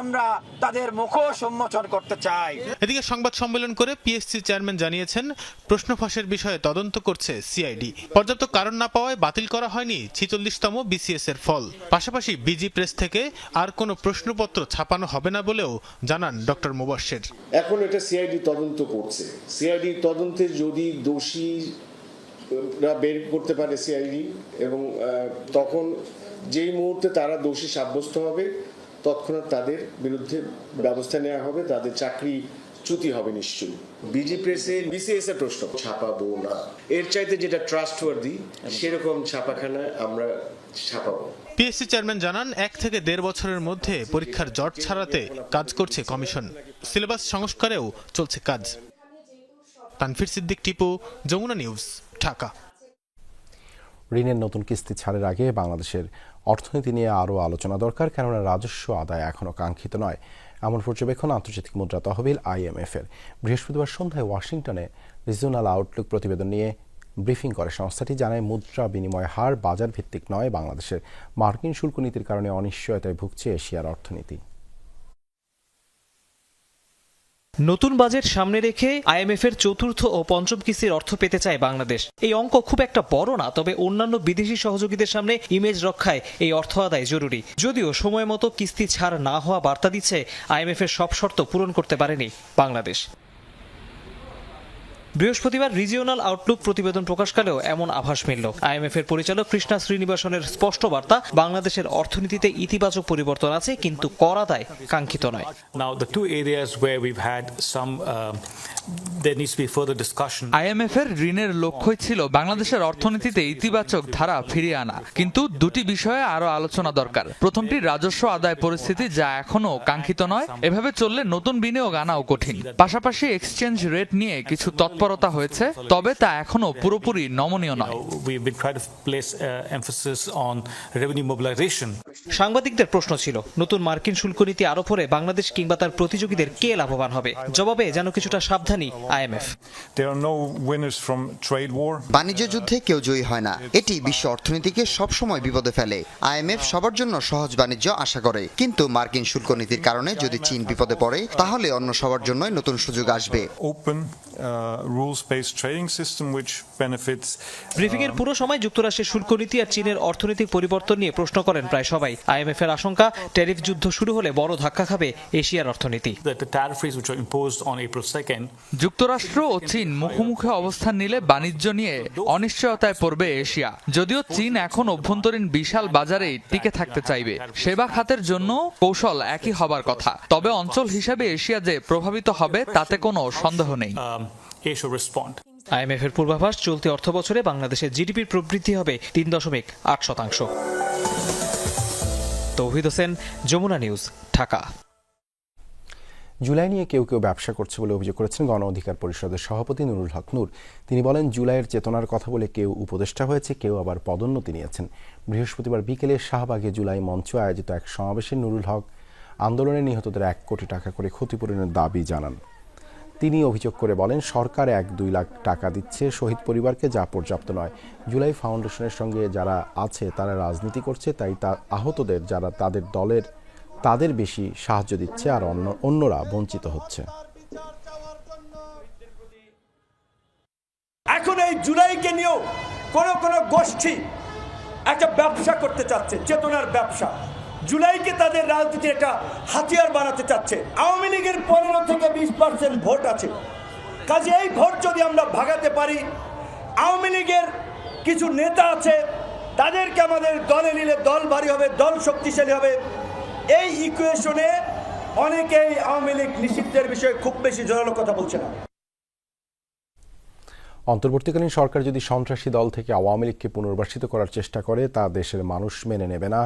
আমরা তাদের মুখোশ উন্মোচন করতে চাই। এদিকে সংবাদ সম্মেলন করে পিএসসি চেয়ারম্যান জানিয়েছেন, প্রশ্ন ফাঁসের বিষয়ে তদন্ত করছে সিআইডি। পর্যাপ্ত কারণ না পাওয়ায় বাতিল করা হয়নি ৪৬তম বিসিএস এর ফল। পাশাপাশি বিজি প্রেস থেকে আর কোনো প্রশ্নপত্র ছাপানো হবে না বলেও জানান ডক্টর মুবাশ্বের। এখন এটা সিআইডি তদন্ত করছে। সিআইডি তদন্তে যদি দোষী বের করতে পারে সিআইডি, এবং তখন যেই মুহূর্তে তারা দোষী সাব্যস্ত হবে তৎক্ষণাৎ তাদের বিরুদ্ধে ব্যবস্থা নেওয়া হবে, তাদের চাকরি চ্যুতি হবে নিশ্চয়ই। বিজি প্রেসে বিসিএস এর প্রশ্ন ছাপাবো না, এর চাইতে যেটা ট্রাস্টওয়ার্দি সেরকম ছাপাখানা আমরা ছাপাবো। পিএসসি চেয়ারম্যান জানান, 1 থেকে 1.5 বছরের মধ্যে পরীক্ষার জট ছাড়াতে কাজ করছে কমিশন। সিলেবাস সংস্কারেও চলছে কাজ। তানফির সিদ্দিক, টিপু, যমুনা নিউজ, ঢাকা। ঋণের নতুন কিস্তি ছাড়ের আগে বাংলাদেশের অর্থনীতি নিয়ে আরও আলোচনা দরকার, কেননা রাজস্ব আদায় এখনও কাঙ্ক্ষিত নয়, এমন পর্যবেক্ষণ আন্তর্জাতিক মুদ্রা তহবিল IMF এর। বৃহস্পতিবার সন্ধ্যায় ওয়াশিংটনে রিজিওনাল আউটলুক প্রতিবেদন নিয়ে ব্রিফিং করে সংস্থাটি জানায়, মুদ্রা বিনিময় হার বাজার ভিত্তিক নয়। বাংলাদেশের মার্কিন শুল্ক নীতির কারণে অনিশ্চয়তায় ভুগছে এশিয়ার অর্থনীতি। নতুন বাজেট সামনে রেখে IMF এর চতুর্থ ও পঞ্চম কিস্তির অর্থ পেতে চায় বাংলাদেশ। এই অঙ্ক খুব একটা বড় না, তবে অন্যান্য বিদেশি সহযোগীদের সামনে ইমেজ রক্ষায় এই অর্থ আদায় জরুরি। যদিও সময় মতো কিস্তি ছাড় না হওয়া বার্তা দিচ্ছে, IMF এর সব শর্ত পূরণ করতে পারেনি বাংলাদেশ। বৃহস্পতিবার রিজিওনাল আউটলুক প্রতিবেদন প্রকাশকালেও এমন আভাস মিলল। IMF এর পরিচালক কৃষ্ণা শ্রীনিবাসনের স্পষ্ট বার্তা, বাংলাদেশের অর্থনীতিতে ইতিবাচক পরিবর্তন আছে, কিন্তু কর আদায় কাঙ্ক্ষিত নয়। Now the two areas where we've had some there needs to be further discussion. IMF এর ঋণের লক্ষ্যই ছিল বাংলাদেশের অর্থনীতিতে ইতিবাচক ধারা ফিরিয়ে আনা, কিন্তু দুটি বিষয়ে আরো আলোচনা দরকার। প্রথমটি রাজস্ব আদায় পরিস্থিতি, যা এখনো কাঙ্ক্ষিত নয়। এভাবে চললে নতুন বিনিয়োগ আনাও কঠিন। পাশাপাশি এক্সচেঞ্জ রেট নিয়ে কিছু তৎপরতা হয়েছে, তবে তা এখনো পুরোপুরি নমনীয় নয়। We've been trying to place emphasis on revenue mobilization. সাংবাদিকদের প্রশ্ন ছিল, নতুন মার্কিন শুল্ক নীতি আরোপ হলে বাংলাদেশ কিংবা তার প্রতিযোগীদের কে লাভবান হবে? জবাবে যেন কিছুটা সাবধানী IMF। There are no winners from trade war. বাণিজ্য যুদ্ধে কেউ জয়ী হয় না, এটি বিশ্ব অর্থনীতিকে সবসময় বিপদে ফেলে। IMF সবার জন্য সহজ বাণিজ্য আশা করে, কিন্তু মার্কিন শুল্ক নীতির কারণে যদি চীন বিপদে পড়ে, তাহলে অন্য সবার জন্যই নতুন সুযোগ আসবে। Open rules-based trading system which benefits. Briefing এর পুরো সময় যুক্তরাষ্ট্রের শুল্ক নীতি আর চীনের অর্থনৈতিক পরিবর্তন নিয়ে প্রশ্ন করেন প্রায় সবাই। IMF এর আশঙ্কা, ট্যারিফ যুদ্ধ শুরু হলে বড় ধাক্কা খাবে এশিয়ার অর্থনীতি। The tariff rates which were imposed on April 2nd. যুক্তরাষ্ট্র ও চীন মুখোমুখি অবস্থান নিলে বাণিজ্য নিয়ে অনিশ্চয়তায় পড়বে এশিয়া। যদিও চীন এখন অভ্যন্তরীণ বিশাল বাজারেই টিকে থাকতে চাইবে, সেবা খাতের জন্য কৌশল একই হবার কথা। তবে অঞ্চল হিসেবে এশিয়া যে প্রভাবিত হবে তাতে কোনো সন্দেহ নেই। IMF এর পূর্বাভাস, চলতি অর্থ বছরে বাংলাদেশের জিডিপির প্রবৃদ্ধি হবে 3.8%। তৌহিদ হোসেন, যমুনা নিউজ, ঢাকা। জুলাই নিয়ে কেউ কেউ ব্যবসা করছে বলে অভিযোগ করেছেন গণ অধিকার পরিষদের সভাপতি নুরুল হক নূর। তিনি বলেন, জুলাইয়ের চেতনার কথা বলে কেউ উপদেষ্টা হয়েছে, কেউ আবার পদোন্নতি নিয়েছেন। বৃহস্পতিবার বিকেলে শাহবাগে জুলাই মঞ্চ আয়োজিত এক সমাবেশে নুরুল হক আন্দোলনে নিহতদের 1 কোটি টাকা করে ক্ষতিপূরণের দাবি জানান। তিনি অভিযোগ করে বলেন, সরকার 1-2 লাখ টাকা দিচ্ছে শহীদ পরিবারকে, যা পর্যাপ্ত নয়। জুলাই ফাউন্ডেশনের সঙ্গে যারা আছে তারা রাজনীতি করছে, তাই আহতদের যারা তাদের দলের তাদের বেশি সাহায্য দিচ্ছে, আর অন্যরা বঞ্চিত হচ্ছে। এখন এই জুলাইকে নিয়েও কোন গোষ্ঠী একটা ব্যবসা করতে চাচ্ছে, চেতনার ব্যবসা। জুলাইকে তাদের রাজনীতির একটা হাতিয়ার বানাতে চাচ্ছে। আওয়ামী লীগের 15 থেকে 20% ভোট আছে, কাজে এই ভোট যদি আমরা ভাগাতে পারি, আওয়ামী লীগের কিছু নেতা আছে, তাদেরকে আমাদের দলে নিলে দল ভারী হবে, দল শক্তিশালী হবে। এই ইকুয়েশনে অনেকেই আওয়ামী লীগ নিষিদ্ধের বিষয়ে খুব বেশি জোরালো কথা বলছে না। অন্তর্বর্তীকালীন সরকার যদি সন্ত্রাসী দল থেকে আওয়ামী লীগকে পুনর্বাসিত করার চেষ্টা করে তা দেশের মানুষ মেনে নেবে না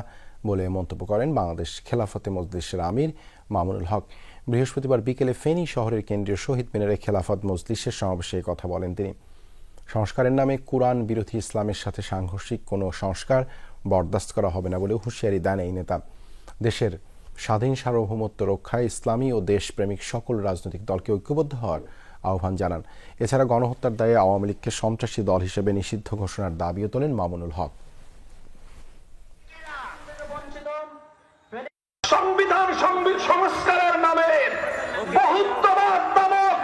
বলে মন্তব্য করেন বাংলাদেশ খেলাফতে মজলিসের আমির মামুনুল হক। বৃহস্পতিবার বিকেলে ফেনী শহরের কেন্দ্রীয় শহীদ মিনারে খেলাফত মজলিসের সমাবেশে কথা বলেন তিনি। সংস্কারের নামে কুরআন বিরোধী ইসলামের সাথে সাংঘর্ষিক কোনো সংস্কার বরদাস্ত করা হবে না বলে হুঁশিয়ারি দেন এই নেতা। দেশের স্বাধীন সার্বভৌমত্ব রক্ষায় ইসলামী ও দেশপ্রেমিক সকল রাজনৈতিক দলকে ঐক্যবদ্ধ হওয়ার আহ্বান জানান। এছাড়া গণহত্যার দায়ে আওয়ামী লীগকে সন্ত্রাসী দল হিসেবে নিষিদ্ধ ঘোষণার দাবিও তোলেন মামুনুল হক। সংবিধান সংস্কারের নামে বহুত্ববাদ নামক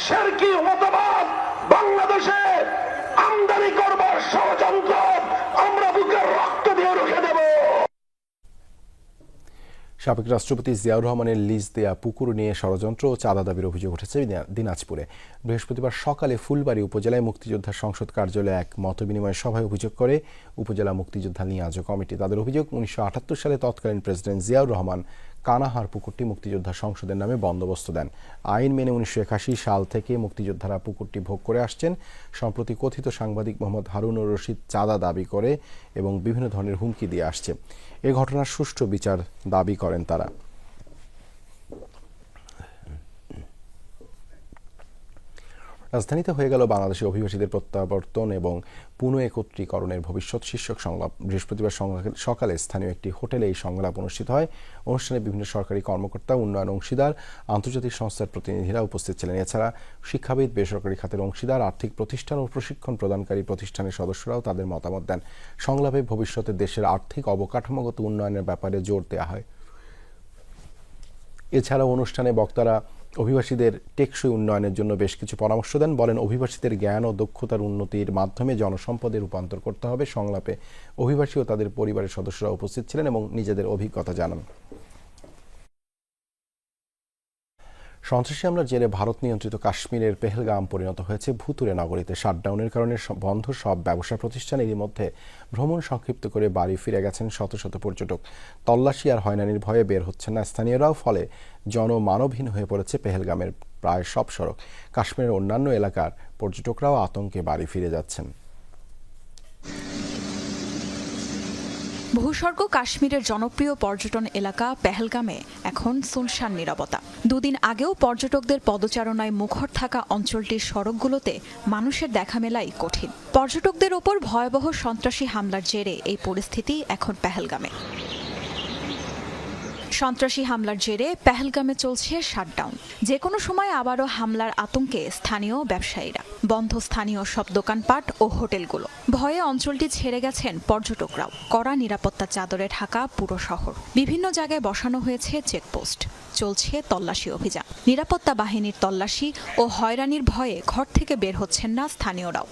শিরকি মতবাদ বাংলাদেশে আমদানি করবার ষড়যন্ত্র আমরা বুকের রক্ত দিয়ে রুখে দেব। সাবেক রাষ্ট্রপতি জিয়াউর রহমানের লিজ দেয়া পুকুর নিয়ে ষড়যন্ত্র ও চাঁদা দাবির অভিযোগ উঠেছে দিনাজপুরে। বৃহস্পতিবার সকালে ফুলবাড়ী উপজেলায় মুক্তিযোদ্ধা সংসদ কার্যালয়ে এক মতবিনিময় সভায় অভিযোগ করে উপজেলা মুক্তিযোদ্ধা নিয়াজ কমিটি। তাদের অভিযোগ, 1978 সালে তৎকালীন প্রেসিডেন্ট জিয়াউর রহমান কানাহার পুকুরটি মুক্তিযোদ্ধা সংসদের নামে বন্দোবস্ত দেন। আইন মেনে 1981 সাল থেকে মুক্তিযোদ্ধারা পুকুরটি ভোগ করে আসছেন। সম্প্রতি কথিত সাংবাদিক মোহাম্মদ হারুনুর রশিদ চাঁদা দাবি করে এবং বিভিন্ন ধরনের হুমকি দিয়ে আসছে। এ ঘটনার সুষ্ঠু বিচার দাবি করেন তারা। রাজধানীতে হয়ে গেল বাংলাদেশি অভিবাসীদের প্রত্যাবর্তন এবং পুনঃ একত্রীকরণের ভবিষ্যৎ শীর্ষক সংলাপ। বৃহস্পতিবার সকালে স্থানীয় একটি হোটেলে এই সংলাপ অনুষ্ঠিত হয়। অনুষ্ঠানে বিভিন্ন সরকারি কর্মকর্তা, উন্নয়ন অংশীদার, আন্তর্জাতিক সংস্থার প্রতিনিধিরা উপস্থিত ছিলেন। এছাড়া শিক্ষাবিদ, বেসরকারি খাতের অংশীদার, আর্থিক প্রতিষ্ঠান ও প্রশিক্ষণ প্রদানকারী প্রতিষ্ঠানের সদস্যরাও তাদের মতামত দেন। সংলাপে ভবিষ্যতে দেশের আর্থিক অবকাঠামোগত উন্নয়নের ব্যাপারে জোর দেওয়া হয়। এছাড়াও অনুষ্ঠানে বক্তারা অভিবাসীদের টেকসই উন্নয়নের জন্য বেশ কিছু পরামর্শ দেন। বলেন, অভিবাসীদের জ্ঞান ও দক্ষতার উন্নতির মাধ্যমে জনসম্পদে রূপান্তর করতে হবে। সংলাপে অভিবাসী ও তাদের পরিবারের সদস্যরা উপস্থিত ছিলেন এবং নিজেদের অভিজ্ঞতা জানান। সন্ত্রাসী হামলার জেরে ভারত নিয়ন্ত্রিত কাশ্মীরের পেহেলগাম পরিণত হয়েছে ভুতুরে নগরীতে। শাটডাউনের কারণে বন্ধ সব ব্যবসা প্রতিষ্ঠান। এরই মধ্যে ভ্রমণ সংক্ষিপ্ত করে বাড়ি ফিরে গেছেন শত শত পর্যটক। তল্লাশি আর হয়রানির ভয়ে বের হচ্ছেন না স্থানীয়রাও। ফলে জনমানবহীন হয়ে পড়েছে পেহেলগামের প্রায় সব সড়ক। কাশ্মীরের অন্যান্য এলাকার পর্যটকরাও আতঙ্কে বাড়ি ফিরে যাচ্ছেন। ভূস্বর্গ কাশ্মীরের জনপ্রিয় পর্যটন এলাকা পেহেলগামে এখন সুনসান নীরবতা। দুদিন আগেও পর্যটকদের পদচারণায় মুখর থাকা অঞ্চলটির সড়কগুলোতে মানুষের দেখা মেলাই কঠিন। পর্যটকদের ওপর ভয়াবহ সন্ত্রাসী হামলার জেরে এই পরিস্থিতি এখন পেহেলগামে। সন্ত্রাসী হামলার জেরে পেহেলগামে চলছে শাটডাউন। যে কোনো সময় আবারও হামলার আতঙ্কে স্থানীয় ব্যবসায়ীরা। বন্ধ স্থানীয় সব দোকানপাট ও হোটেলগুলো। ভয়ে অঞ্চলটি ছেড়ে গেছেন পর্যটকরাও। কড়া নিরাপত্তা চাদরে ঢাকা পুরো শহর। বিভিন্ন জায়গায় বসানো হয়েছে চেকপোস্ট। চলছে তল্লাশি অভিযান। নিরাপত্তা বাহিনীর তল্লাশি ও হয়রানির ভয়ে ঘর থেকে বের হচ্ছেন না স্থানীয়রাও।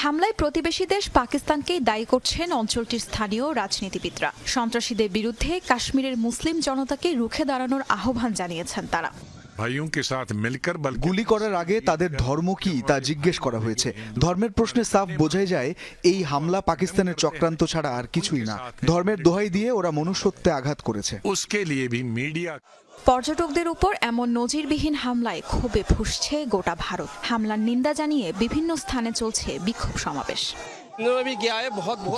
হামলায় প্রতিবেশী দেশ পাকিস্তানকেই দায়ী করছেন অঞ্চলটির স্থানীয় রাজনীতিবিদরা। সন্ত্রাসীদের বিরুদ্ধে কাশ্মীরের মুসলিম জনতাকে রুখে দাঁড়ানোর আহ্বান জানিয়েছেন তারা। গুলি করার আগে তাদের ধর্ম কি তা জিজ্ঞেস করা হয়েছে। ধর্মের প্রশ্নে সাফ বোঝাই যায় এই হামলা পাকিস্তানের চক্রান্ত ছাড়া আর কিছুই না। ধর্মের দোহাই দিয়ে ওরা মনুষ্যত্বে আঘাত করেছে। পর্যটকদের উপর এমন নজিরবিহীন হামলায় ক্ষোভে ফুঁসছে গোটা ভারত। হামলার নিন্দা জানিয়ে বিভিন্ন স্থানে চলছে বিক্ষোভ সমাবেশ।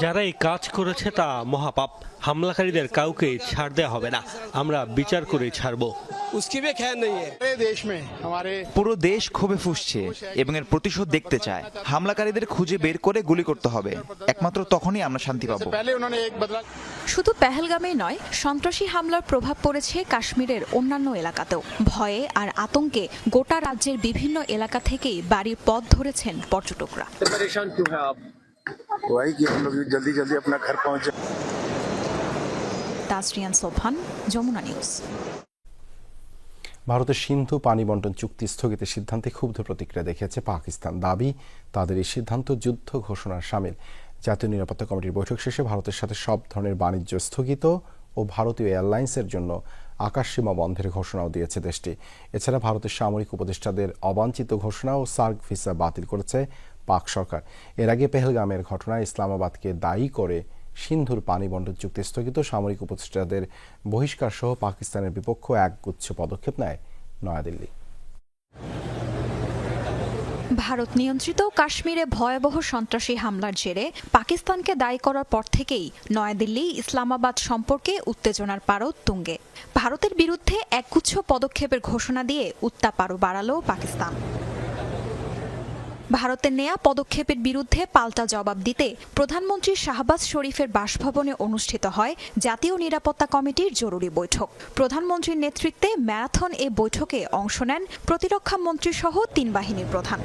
যারা এই কাজ করেছে তা মহাপাপ। হামলাকারীদের কাউকে ছাড় দেওয়া হবে না। আমরা বিচার করে ছাড়ব। পুরো দেশ ক্ষোভে ফুঁসছে এবং এর প্রতিশোধ দেখতে চায়। হামলাকারীদের খুঁজে বের করে গুলি করতে হবে। একমাত্র তখনই আমরা শান্তি পাবো। শুধু পেহেলগামেই নয়, সন্ত্রাসী হামলার প্রভাব পড়েছে কাশ্মীরের অন্যান্য এলাকাতেও। ভয়ে আর আতঙ্কে গোটা রাজ্যের বিভিন্ন এলাকা থেকেই বাড়ির পথ ধরেছেন পর্যটকরা। তাসরিয়ান সোভান, যমুনা নিউজ। ভারতের সিন্ধু পানি বন্টন চুক্তি স্থগিতের সিদ্ধান্তে ক্ষুব্ধ প্রতিক্রিয়া দেখিয়েছে পাকিস্তান। দাবি, তাদের এই সিদ্ধান্ত যুদ্ধ ঘোষণার শামিল। জাতীয় নিরাপত্তা কমিটির বৈঠক শেষে ভারতের সাথে সব ধরনের বাণিজ্য স্থগিত ও ভারতীয় এয়ারলাইন্সের জন্য আকাশসীমা বন্ধের ঘোষণাও দিয়েছে দেশটি। এছাড়া ভারতের সামরিক উপদেষ্টাদের অবাঞ্ছিত ঘোষণা ও সার্ক ভিসা বাতিল করেছে পাক সরকার। এর আগে পেহেলগামের ঘটনায় ইসলামাবাদকে দায়ী করে সিন্ধুর পানি বণ্টন চুক্তি স্থগিত, সামরিক উপদেষ্টাদের বহিষ্কার সহ পাকিস্তানের বিপক্ষে একগুচ্ছ পদক্ষেপ নেয় নয়াদিল্লি। ভারত নিয়ন্ত্রিত কাশ্মীরে ভয়াবহ সন্ত্রাসী হামলার জেরে পাকিস্তানকে দায়ী করার পর থেকেই নয়াদিল্লি ইসলামাবাদ সম্পর্কে উত্তেজনার পারদ তুঙ্গে। ভারতের বিরুদ্ধে একগুচ্ছ পদক্ষেপের ঘোষণা দিয়ে উত্তাপ আরও বাড়ালো পাকিস্তান। ভারতের নেয়া পদক্ষেপের বিরুদ্ধে পাল্টা জবাব দিতে প্রধানমন্ত্রী শাহবাজ শরীফের বাসভবনে অনুষ্ঠিত হয় জাতীয় নিরাপত্তা কমিটির জরুরি বৈঠক। প্রধানমন্ত্রীর নেতৃত্বে ম্যারাথন এ বৈঠকে অংশ নেন প্রতিরক্ষা মন্ত্রী সহ ৩ বাহিনীর প্রধান।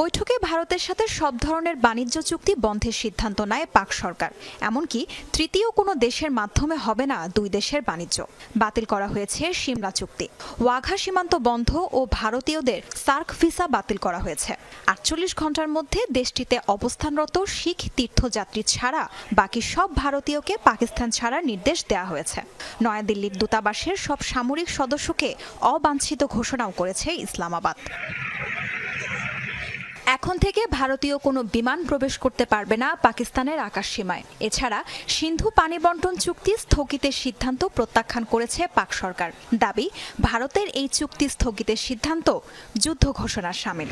বৈঠকে ভারতের সাথে সব ধরনের বাণিজ্য চুক্তি বন্ধের সিদ্ধান্ত নেয় পাক সরকার। এমনকি তৃতীয় কোনো দেশের মাধ্যমে হবে না 2 দেশের বাণিজ্য। বাতিল করা হয়েছে সিমলা চুক্তি, ওয়াঘা সীমান্ত বন্ধ ও ভারতীয়দের সার্ক ভিসা বাতিল করা হয়েছে। 48 ঘন্টার মধ্যে দেশটিতে অবস্থানরত শিখ তীর্থযাত্রী ছাড়া বাকি সব ভারতীয়কে পাকিস্তান ছাড়ার নির্দেশ দেওয়া হয়েছে। নয়াদিল্লির দূতাবাসের সব সামরিক সদস্যকে অবাঞ্ছিত ঘোষণাও করেছে ইসলামাবাদ। এখন থেকে ভারতীয় কোনো বিমান প্রবেশ করতে পারবে না পাকিস্তানের আকাশ সীমায়। এছাড়া সিন্ধু পানি বণ্টন চুক্তি স্থগিতের সিদ্ধান্ত প্রত্যাখ্যান করেছে পাক সরকার। দাবি, ভারতের এই চুক্তি স্থগিতের সিদ্ধান্ত যুদ্ধ ঘোষণার শামিল।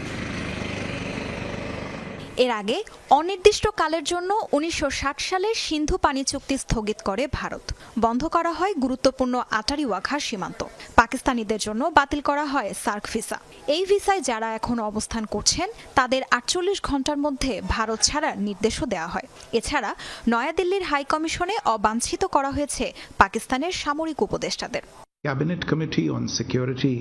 এর আগে অনির্দিষ্টকালের জন্য 1960 সালে সিন্ধু পানি চুক্তি স্থগিত করে ভারত। বন্ধ করা হয় গুরুত্বপূর্ণ আটারি ওয়াঘা সীমান্ত। পাকিস্তানিদের জন্য বাতিল করা হয় সার্ক ভিসা। এই ভিসায় যারা এখন অবস্থান করছেন তাদের 48 ঘন্টার মধ্যে ভারত ছাড়ার নির্দেশও দেওয়া হয়। এছাড়া নয়াদিল্লির হাই কমিশনে অবাঞ্ছিত করা হয়েছে পাকিস্তানের সামরিক উপদেষ্টাদের। Cabinet Committee on Security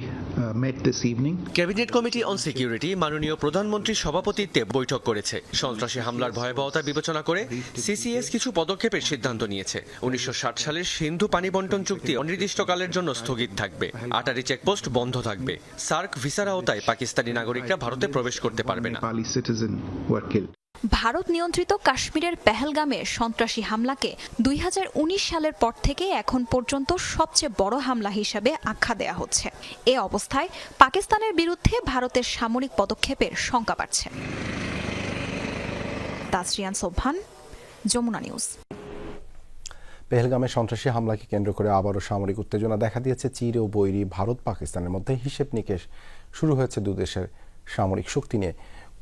met this evening. Cabinet committee on security মাননীয় প্রধানমন্ত্রীর সভাপতিত্বে বৈঠক করেছে। সন্ত্রাসী হামলার ভয়াবহতা বিবেচনা করে সিসিএস কিছু পদক্ষেপের সিদ্ধান্ত নিয়েছে। 1960 সালের সিন্ধু পানি বণ্টন চুক্তি অনির্দিষ্টকালের জন্য স্থগিত থাকবে। আটারি চেকপোস্ট বন্ধ থাকবে। সার্ক ভিসার আওতায় পাকিস্তানি নাগরিকরা ভারতে প্রবেশ করতে পারবে না। ভারত নিয়ন্ত্রিত কাশ্মীরের পেহেলগামে সন্ত্রাসী হামলাকে 2019 সালের পর থেকে এখন পর্যন্ত সবচেয়ে বড় হামলা হিসেবে আখ্যা দেয়া হচ্ছে। এ অবস্থায় পাকিস্তানের বিরুদ্ধে ভারতের সামরিক পদক্ষেপের শঙ্কা বাড়ছে। তাসরিয়ান সোবহান, যমুনা নিউজ। পেহেলগামে সন্ত্রাসী হামলাকে কেন্দ্র করে আবারও সামরিক উত্তেজনা দেখা দিয়েছে চির ও বৈরী ভারত পাকিস্তানের মধ্যে। হিসেব নিকেশ শুরু হয়েছে 2 দেশের সামরিক শক্তি নিয়ে।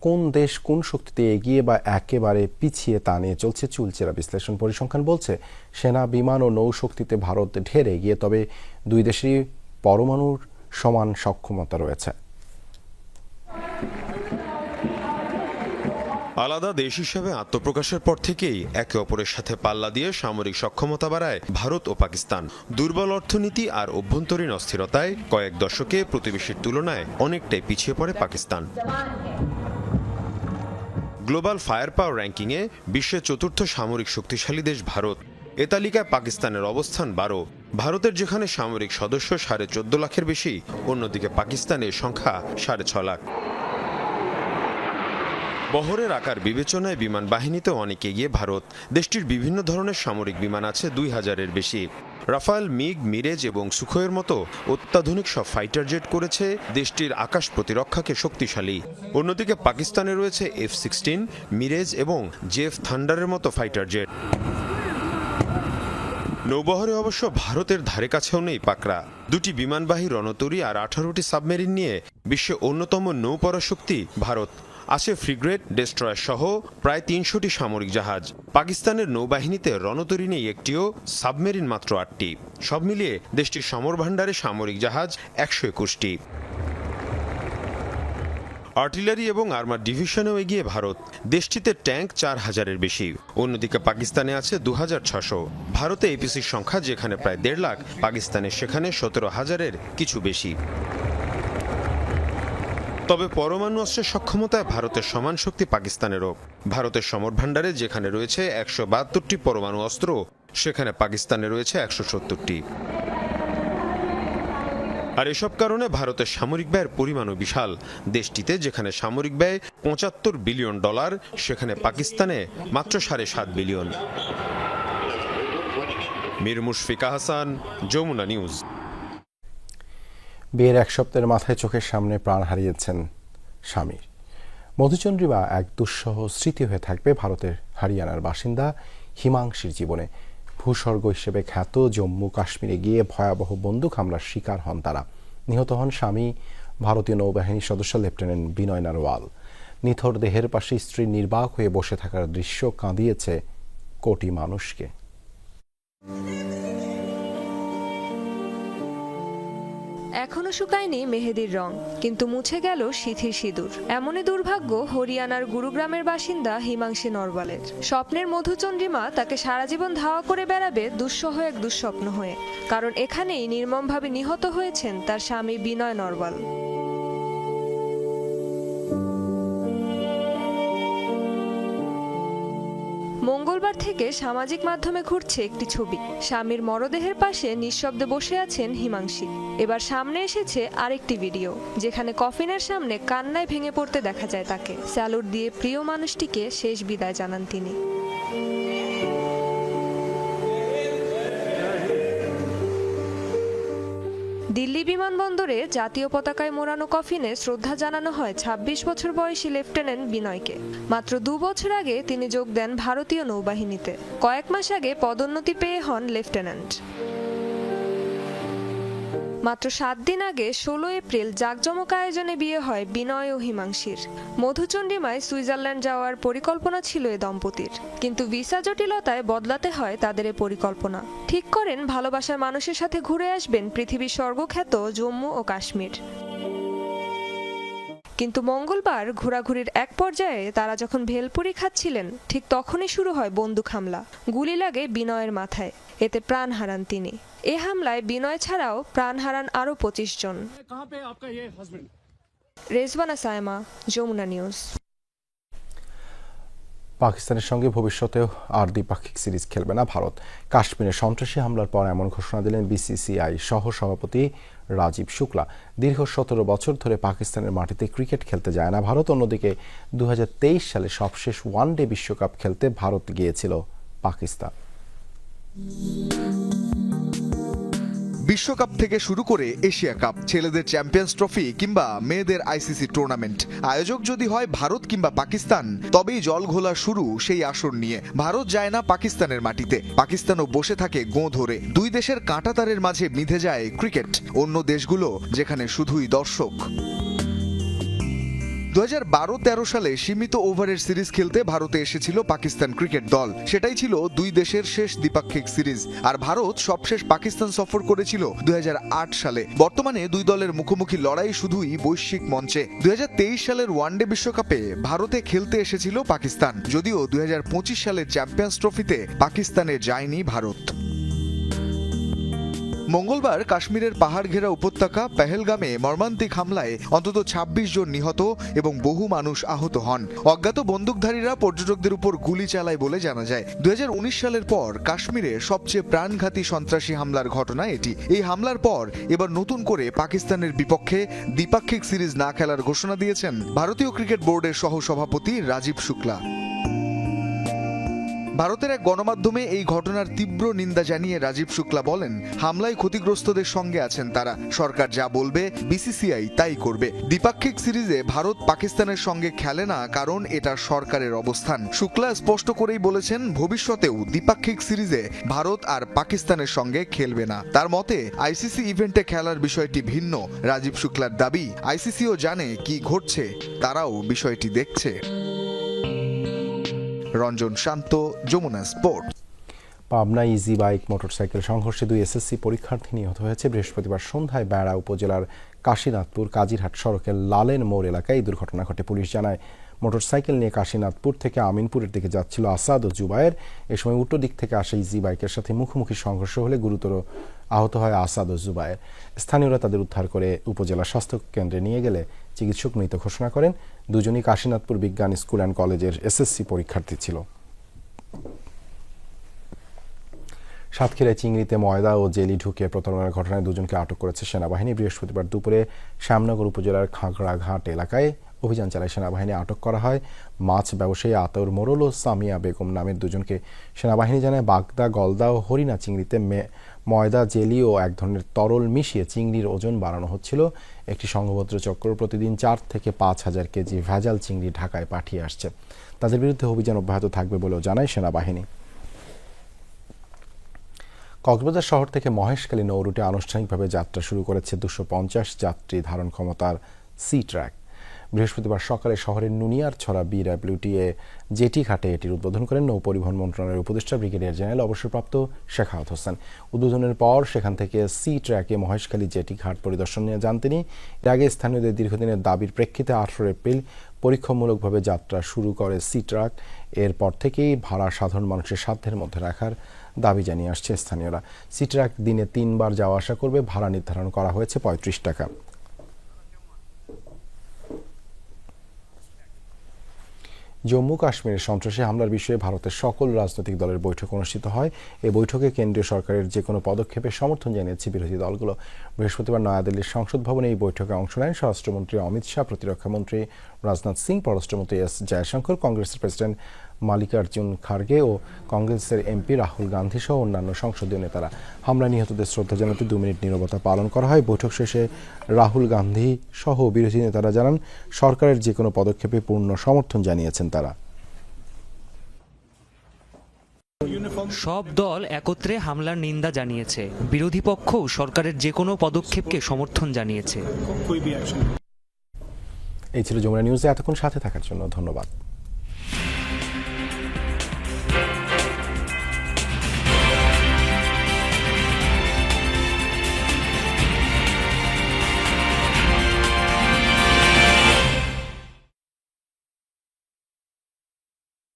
কোন দেশ কোন শক্তিতে এগিয়ে বা একেবারে পিছিয়ে তা নিয়ে চলছে চুলচেরা বিশ্লেষণ। পরিসংখ্যান বলছে সেনা, বিমান ও নৌ শক্তিতে ভারত ঢের এগিয়ে, তবে 2 দেশেরই পরমাণুর সমান সক্ষমতা রয়েছে। আলাদা দেশ হিসেবে আত্মপ্রকাশের পর থেকেই একে অপরের সাথে পাল্লা দিয়ে সামরিক সক্ষমতা বাড়ায় ভারত ও পাকিস্তান। দুর্বল অর্থনীতি আর অভ্যন্তরীণ অস্থিরতায় কয়েক দশকে প্রতিবেশীর তুলনায় অনেকটাই পিছিয়ে পড়ে পাকিস্তান। গ্লোবাল ফায়ার পাওয়ার র্যাঙ্কিংয়ে বিশ্বের 4র্থ সামরিক শক্তিশালী দেশ ভারত। এ তালিকায় পাকিস্তানের অবস্থান 12। ভারতের যেখানে সামরিক সদস্য 14.5 লাখের বেশি, অন্যদিকে পাকিস্তানের সংখ্যা 6.5 লাখ। বহরের আকার বিবেচনায় বিমান বাহিনীতে অনেক এগিয়ে ভারত। দেশটির বিভিন্ন ধরনের সামরিক বিমান আছে 2000-এর বেশি। রাফাল, মিগ, মিরেজ এবং সুখোয়ের মতো অত্যাধুনিক সব ফাইটার জেট করেছে দেশটির আকাশ প্রতিরক্ষাকে শক্তিশালী। অন্যদিকে পাকিস্তানে রয়েছে F-16, মিরেজ এবং জেফ থান্ডারের মতো ফাইটার জেট। নৌবহরে অবশ্য ভারতের ধারে কাছেও নেই পাকরা। 2টি বিমানবাহী রণতরী আর 18টি সাবমেরিন নিয়ে বিশ্বের অন্যতম নৌপরাশক্তি ভারত। আছে ফ্রিগেট, ডেস্ট্রয়ার সহ প্রায় 300টি সামরিক জাহাজ। পাকিস্তানের নৌবাহিনীতে রণতরী নেই একটিও, সাবমেরিন মাত্র 8টি। সব মিলিয়ে দেশটির সমরভাণ্ডারে সামরিক জাহাজ 121টি। আর্টিলারি এবং আর্মার ডিভিশনেও এগিয়ে ভারত। দেশটিতে ট্যাঙ্ক 4000-এর বেশি। অন্যদিকে পাকিস্তানে আছে 2600। ভারতে এপিসির সংখ্যা যেখানে প্রায় 1.5 লাখ, পাকিস্তানে সেখানে 17,000-এর কিছু বেশি। তবে পরমাণু অস্ত্রের সক্ষমতায় ভারতের সমান শক্তি পাকিস্তানেরও। ভারতের সমরভাণ্ডারে যেখানে রয়েছে 172টি পরমাণু অস্ত্র, সেখানে পাকিস্তানে রয়েছে 170টি। আর এসব কারণে ভারতের সামরিক ব্যয়ের পরিমাণও বিশাল। দেশটিতে যেখানে সামরিক ব্যয় $75 বিলিয়ন, সেখানে পাকিস্তানে মাত্র 7.5 বিলিয়ন। মীর মুশফিকা হাসান, যমুনা নিউজ। বিয়ের 1 সপ্তাহের মাথায় চোখের সামনে প্রাণ হারিয়েছেন স্বামী। মধুচন্দ্রিমা এক দুঃসহ স্মৃতি হয়ে থাকবে ভারতের হরিয়ানার বাসিন্দা হিমাংশীর জীবনে। ভূস্বর্গ হিসেবে খ্যাত জম্মু কাশ্মীরে গিয়ে ভয়াবহ বন্দুক হামলার শিকার হন তারা। নিহত হন স্বামী ভারতীয় নৌবাহিনীর সদস্য লেফটেন্যান্ট বিনয় নারওয়াল। নিথর দেহের পাশে স্ত্রীর নির্বাক হয়ে বসে থাকার দৃশ্য কাঁদিয়েছে কোটি মানুষকে। এখনো শুকায়নি মেহেদির রং, কিন্তু মুছে গেল সিথির সিঁদুর। এমনই দুর্ভাগ্য হরিয়ানার গুরুগ্রামের বাসিন্দা হিমাংশী নরওয়ালের। স্বপ্নের মধুচন্দ্রিমা তাকে সারা জীবন ধাওয়া করে বেড়াবে দুঃসহ এক দুঃস্বপ্ন হয়ে, কারণ এখানেই নির্মমভাবে নিহত হয়েছেন তার স্বামী বিনয় নরওয়াল। মঙ্গলবার থেকে সামাজিক মাধ্যমে ঘুরছে একটি ছবি। স্বামীর মরদেহের পাশে নিঃশব্দে বসে আছেন হিমাংশী। এবার সামনে এসেছে আরেকটি ভিডিও, যেখানে কফিনের সামনে কান্নায় ভেঙে পড়তে দেখা যায় তাকে। স্যালুট দিয়ে প্রিয় মানুষটিকে শেষ বিদায় জানান তিনি। দিল্লি বিমানবন্দরে জাতীয় পতাকায় মোড়ানো কফিনে শ্রদ্ধা জানানো হয় ২৬ বছর বয়সী লেফটেন্যান্ট বিনয়কে। মাত্র ২ বছর আগে তিনি যোগ দেন ভারতীয় নৌবাহিনীতে। কয়েক মাস আগে পদোন্নতি পেয়ে হন লেফটেন্যান্ট। মাত্র ৭ দিন আগে ১৬ এপ্রিল জাঁকজমক আয়োজনে বিয়ে হয় বিনয় ও হিমাংশীর। মধুচন্দ্রিমায় সুইজারল্যান্ড যাওয়ার পরিকল্পনা ছিল এ দম্পতির, কিন্তু ভিসা জটিলতায় বদলাতে হয় তাদের এ পরিকল্পনা। ঠিক করেন ভালোবাসার মানুষের সাথে ঘুরে আসবেন পৃথিবীর স্বর্গখ্যাত জম্মু ও কাশ্মীর। কিন্তু মঙ্গলবার ঘোরাঘুরির এক পর্যায়ে তারা যখন ভেলপুরি খাচ্ছিলেন, ঠিক তখনই শুরু হয় বন্দুক হামলা। গুলি লাগে বিনয়ের মাথায়, এতে প্রাণ হারান তিনি। এ হামলায় বিনয় ছাড়াও প্রাণ হারান আরও ২৫ জন। রেজওয়ানা সায়মা, যমুনা নিউজ। পাকিস্তানের সঙ্গে ভবিষ্যতেও আর দ্বিপাক্ষিক সিরিজ খেলবে না ভারত। কাশ্মীরে সন্ত্রাসী হামলার পর এমন ঘোষণা দিলেন বিসিসিআই সহ সভাপতি রাজীব শুক্লা। দীর্ঘ ১৭ বছর ধরে পাকিস্তানের মাটিতে ক্রিকেট খেলতে যায় না ভারত। অন্যদিকে ২০২৩ সালে সবশেষ ওয়ানডে বিশ্বকাপ খেলতে ভারত গিয়েছিল পাকিস্তান। বিশ্বকাপ থেকে শুরু করে এশিয়া কাপ, ছেলেদের চ্যাম্পিয়ন্স ট্রফি কিংবা মেয়েদের আইসিসি টুর্নামেন্ট, আয়োজক যদি হয় ভারত কিংবা পাকিস্তান, তবেই জল ঘোলা শুরু সেই আসর নিয়ে। ভারত যায় না পাকিস্তানের মাটিতে, পাকিস্তানও বসে থাকে গোঁ ধরে। দুই দেশের কাঁটাতারের মাঝে মিধে যায় ক্রিকেট। অন্য দেশগুলো যেখানে শুধুই দর্শক। ২০১২-১৩ সালে সীমিত ওভারের সিরিজ খেলতে ভারতে এসেছিল পাকিস্তান ক্রিকেট দল। সেটাই ছিল দুই দেশের শেষ দ্বিপাক্ষিক সিরিজ। আর ভারত সবশেষ পাকিস্তান সফর করেছিল ২০০৮ সালে। বর্তমানে দুই দলের মুখোমুখি লড়াই শুধুই বৈশ্বিক মঞ্চে। ২০২৩ সালের ওয়ানডে বিশ্বকাপে ভারতে খেলতে এসেছিল পাকিস্তান, যদিও ২০২৫ সালের চ্যাম্পিয়ন্স ট্রফিতে পাকিস্তানে যায়নি ভারত। মঙ্গলবার কাশ্মীরের পাহাড় ঘেরা উপত্যকা পেহেলগামে মর্মান্তিক হামলায় অন্তত ২৬ জন নিহত এবং বহু মানুষ আহত হন। অজ্ঞাত বন্দুকধারীরা পর্যটকদের উপর গুলি চালায় বলে জানা যায়। ২০১৯ সালের পর কাশ্মীরে সবচেয়ে প্রাণঘাতী সন্ত্রাসী হামলার ঘটনা এটি। এই হামলার পর এবার নতুন করে পাকিস্তানের বিপক্ষে দ্বিপাক্ষিক সিরিজ না খেলার ঘোষণা দিয়েছেন ভারতীয় ক্রিকেট বোর্ডের সহ সভাপতি রাজীব শুক্লা। ভারতের এক গণমাধ্যমে এই ঘটনার তীব্র নিন্দা জানিয়ে রাজীব শুক্লা বলেন, হামলায় ক্ষতিগ্রস্তদের সঙ্গে আছেন তারা। সরকার যা বলবে বিসিসিআই তাই করবে। দ্বিপাক্ষিক সিরিজে ভারত পাকিস্তানের সঙ্গে খেলে না, কারণ এটা সরকারের অবস্থান। শুক্লা স্পষ্ট করেই বলেছেন, ভবিষ্যতেও দ্বিপাক্ষিক সিরিজে ভারত আর পাকিস্তানের সঙ্গে খেলবে না। তার মতে আইসিসি ইভেন্টে খেলার বিষয়টি ভিন্ন। রাজীব শুক্লার দাবি, আইসিসিও জানে কি ঘটছে, তারাও বিষয়টি দেখছে। Ranjan Shanto, Jamuna sport. Pabna easy bike motorcycle সংঘর্ষে 2 এসএসসি পরীক্ষার্থী নিহত হয়েছে। বৃহস্পতিবার সন্ধ্যায় বেড়া উপজেলার কাশীনাথপুর কাজিরহাট সড়কের লালেন মোড় এলাকায় এই দুর্ঘটনা ঘটে। পুলিশ জানায়, মোটরসাইকেল নিয়ে কাশীনাথপুর থেকে আমিনপুরের দিকে যাচ্ছিল আসাদ ও জুবায়ের। এ সময় উল্টো দিক থেকে আসা ইজি বাইকের সাথে মুখোমুখি সংঘর্ষ হলে গুরুতর আহত হয় আসাদ ও জুবায়ের। স্থানীয়রা তাদের উদ্ধার করে উপজেলা স্বাস্থ্য কেন্দ্রে নিয়ে গেলে চিকিৎসক মৃত ঘোষণা করেন। দুজনই কাশীনাথপুর বিজ্ঞান স্কুল অ্যান্ড কলেজের এসএসসি পরীক্ষার্থী ছিল। সাতক্ষীরায় চিংড়িতে ময়দা ও জেলি ঢুকিয়ে প্রতারণার ঘটনায় দুজনকে আটক করেছে সেনাবাহিনী। বৃহস্পতিবার দুপুরে শ্যামনগর উপজেলার খাগড়াঘাট এলাকায় অভিযান চালায় সেনাবাহিনী। আটক করা হয় মাছ ব্যবসায়ী আতর মোরল ও সামিয়া বেগম নামের দুজনকে। সেনাবাহিনী জানায় বাগদা, গলদা ও হরিণা চিংড়িতে ময়দা, জেলি ও এক ধরনের তরল মিশিয়ে চিংড়ির ওজন বাড়ানো হচ্ছিল। একটি সংঘবদ্ধ চক্র প্রতিদিন 4 থেকে 5,000 কেজি ভেজাল চিংড়ি ঢাকায় পাঠিয়ে আসছে। তাদের বিরুদ্ধে অভিযান অব্যাহত থাকবে বলেও জানায় সেনাবাহিনী। কক্সবাজার শহর থেকে মহেশখালী নৌ রুটে আনুষ্ঠানিকভাবে যাত্রা শুরু করেছে 250 যাত্রী ধারণ ক্ষমতার সি ট্র্যাক। বৃহস্পতিবার সকালে শহরের নুনিয়ারছড়া BWTA জেটি ঘাটে এটির উদ্বোধন করেন নৌ পরিবহন মন্ত্রণালয়ের উপদেষ্টা ব্রিগেডিয়ার জেনারেল অবসরপ্রাপ্ত শেখাওয়াত হোসেন। উদ্বোধনের পর সেখান থেকে সি ট্র্যাকে মহেশখালী জেটি ঘাট পরিদর্শন নিয়ে যান তিনি। এর আগে স্থানীয়দের দীর্ঘদিনের দাবির প্রেক্ষিতে 18 এপ্রিল পরীক্ষামূলকভাবে যাত্রা শুরু করে সি ট্র্যাক। এরপর থেকেই ভাড়া সাধারণ মানুষের সাধ্যের মধ্যে রাখার দাবি জানিয়ে আসছে স্থানীয়রা। সি ট্র্যাক দিনে 3 বার যাওয়া আসা করবে। ভাড়া নির্ধারণ করা হয়েছে 35 টাকা। জম্মু কাশ্মীরে সন্ত্রাসী হামলার বিষয়ে ভারতের সকল রাজনৈতিক দলের বৈঠক অনুষ্ঠিত হয়। এই বৈঠকে কেন্দ্রীয় সরকারের যে কোনো পদক্ষেপের সমর্থন জানিয়েছে বিরোধী দলগুলো। বৃহস্পতিবার নয়াদিল্লির সংসদ ভবনে এই বৈঠকে অংশ নেন স্বরাষ্ট্রমন্ত্রী অমিত শাহ, প্রতিরক্ষামন্ত্রী রাজনাথ সিং, পররাষ্ট্রমন্ত্রী এস জয়শঙ্কর, কংগ্রেসের প্রেসিডেন্ট মাল্লিকার্জুন খার্গে ও কংগ্রেসের এমপি রাহুল গান্ধী সহ অন্যান্য সংসদীয় নেতারা। হামলায় নিহতদের শ্রদ্ধা জানাতে 2 মিনিট নীরবতা পালন করা হয়। বৈঠক শেষে রাহুল গান্ধী সহ বিরোধী নেতারা জানান সরকারের যে কোনো পদক্ষেপে পূর্ণ সমর্থন জানিয়েছেন তারা। সব দল একত্রে হামলার নিন্দা জানিয়েছে। বিরোধী পক্ষও সরকারের যে কোনো পদক্ষেপকে সমর্থন জানিয়েছে। এই ছিল যমুনা নিউজে এতক্ষণ সাথে থাকার জন্য ধন্যবাদ।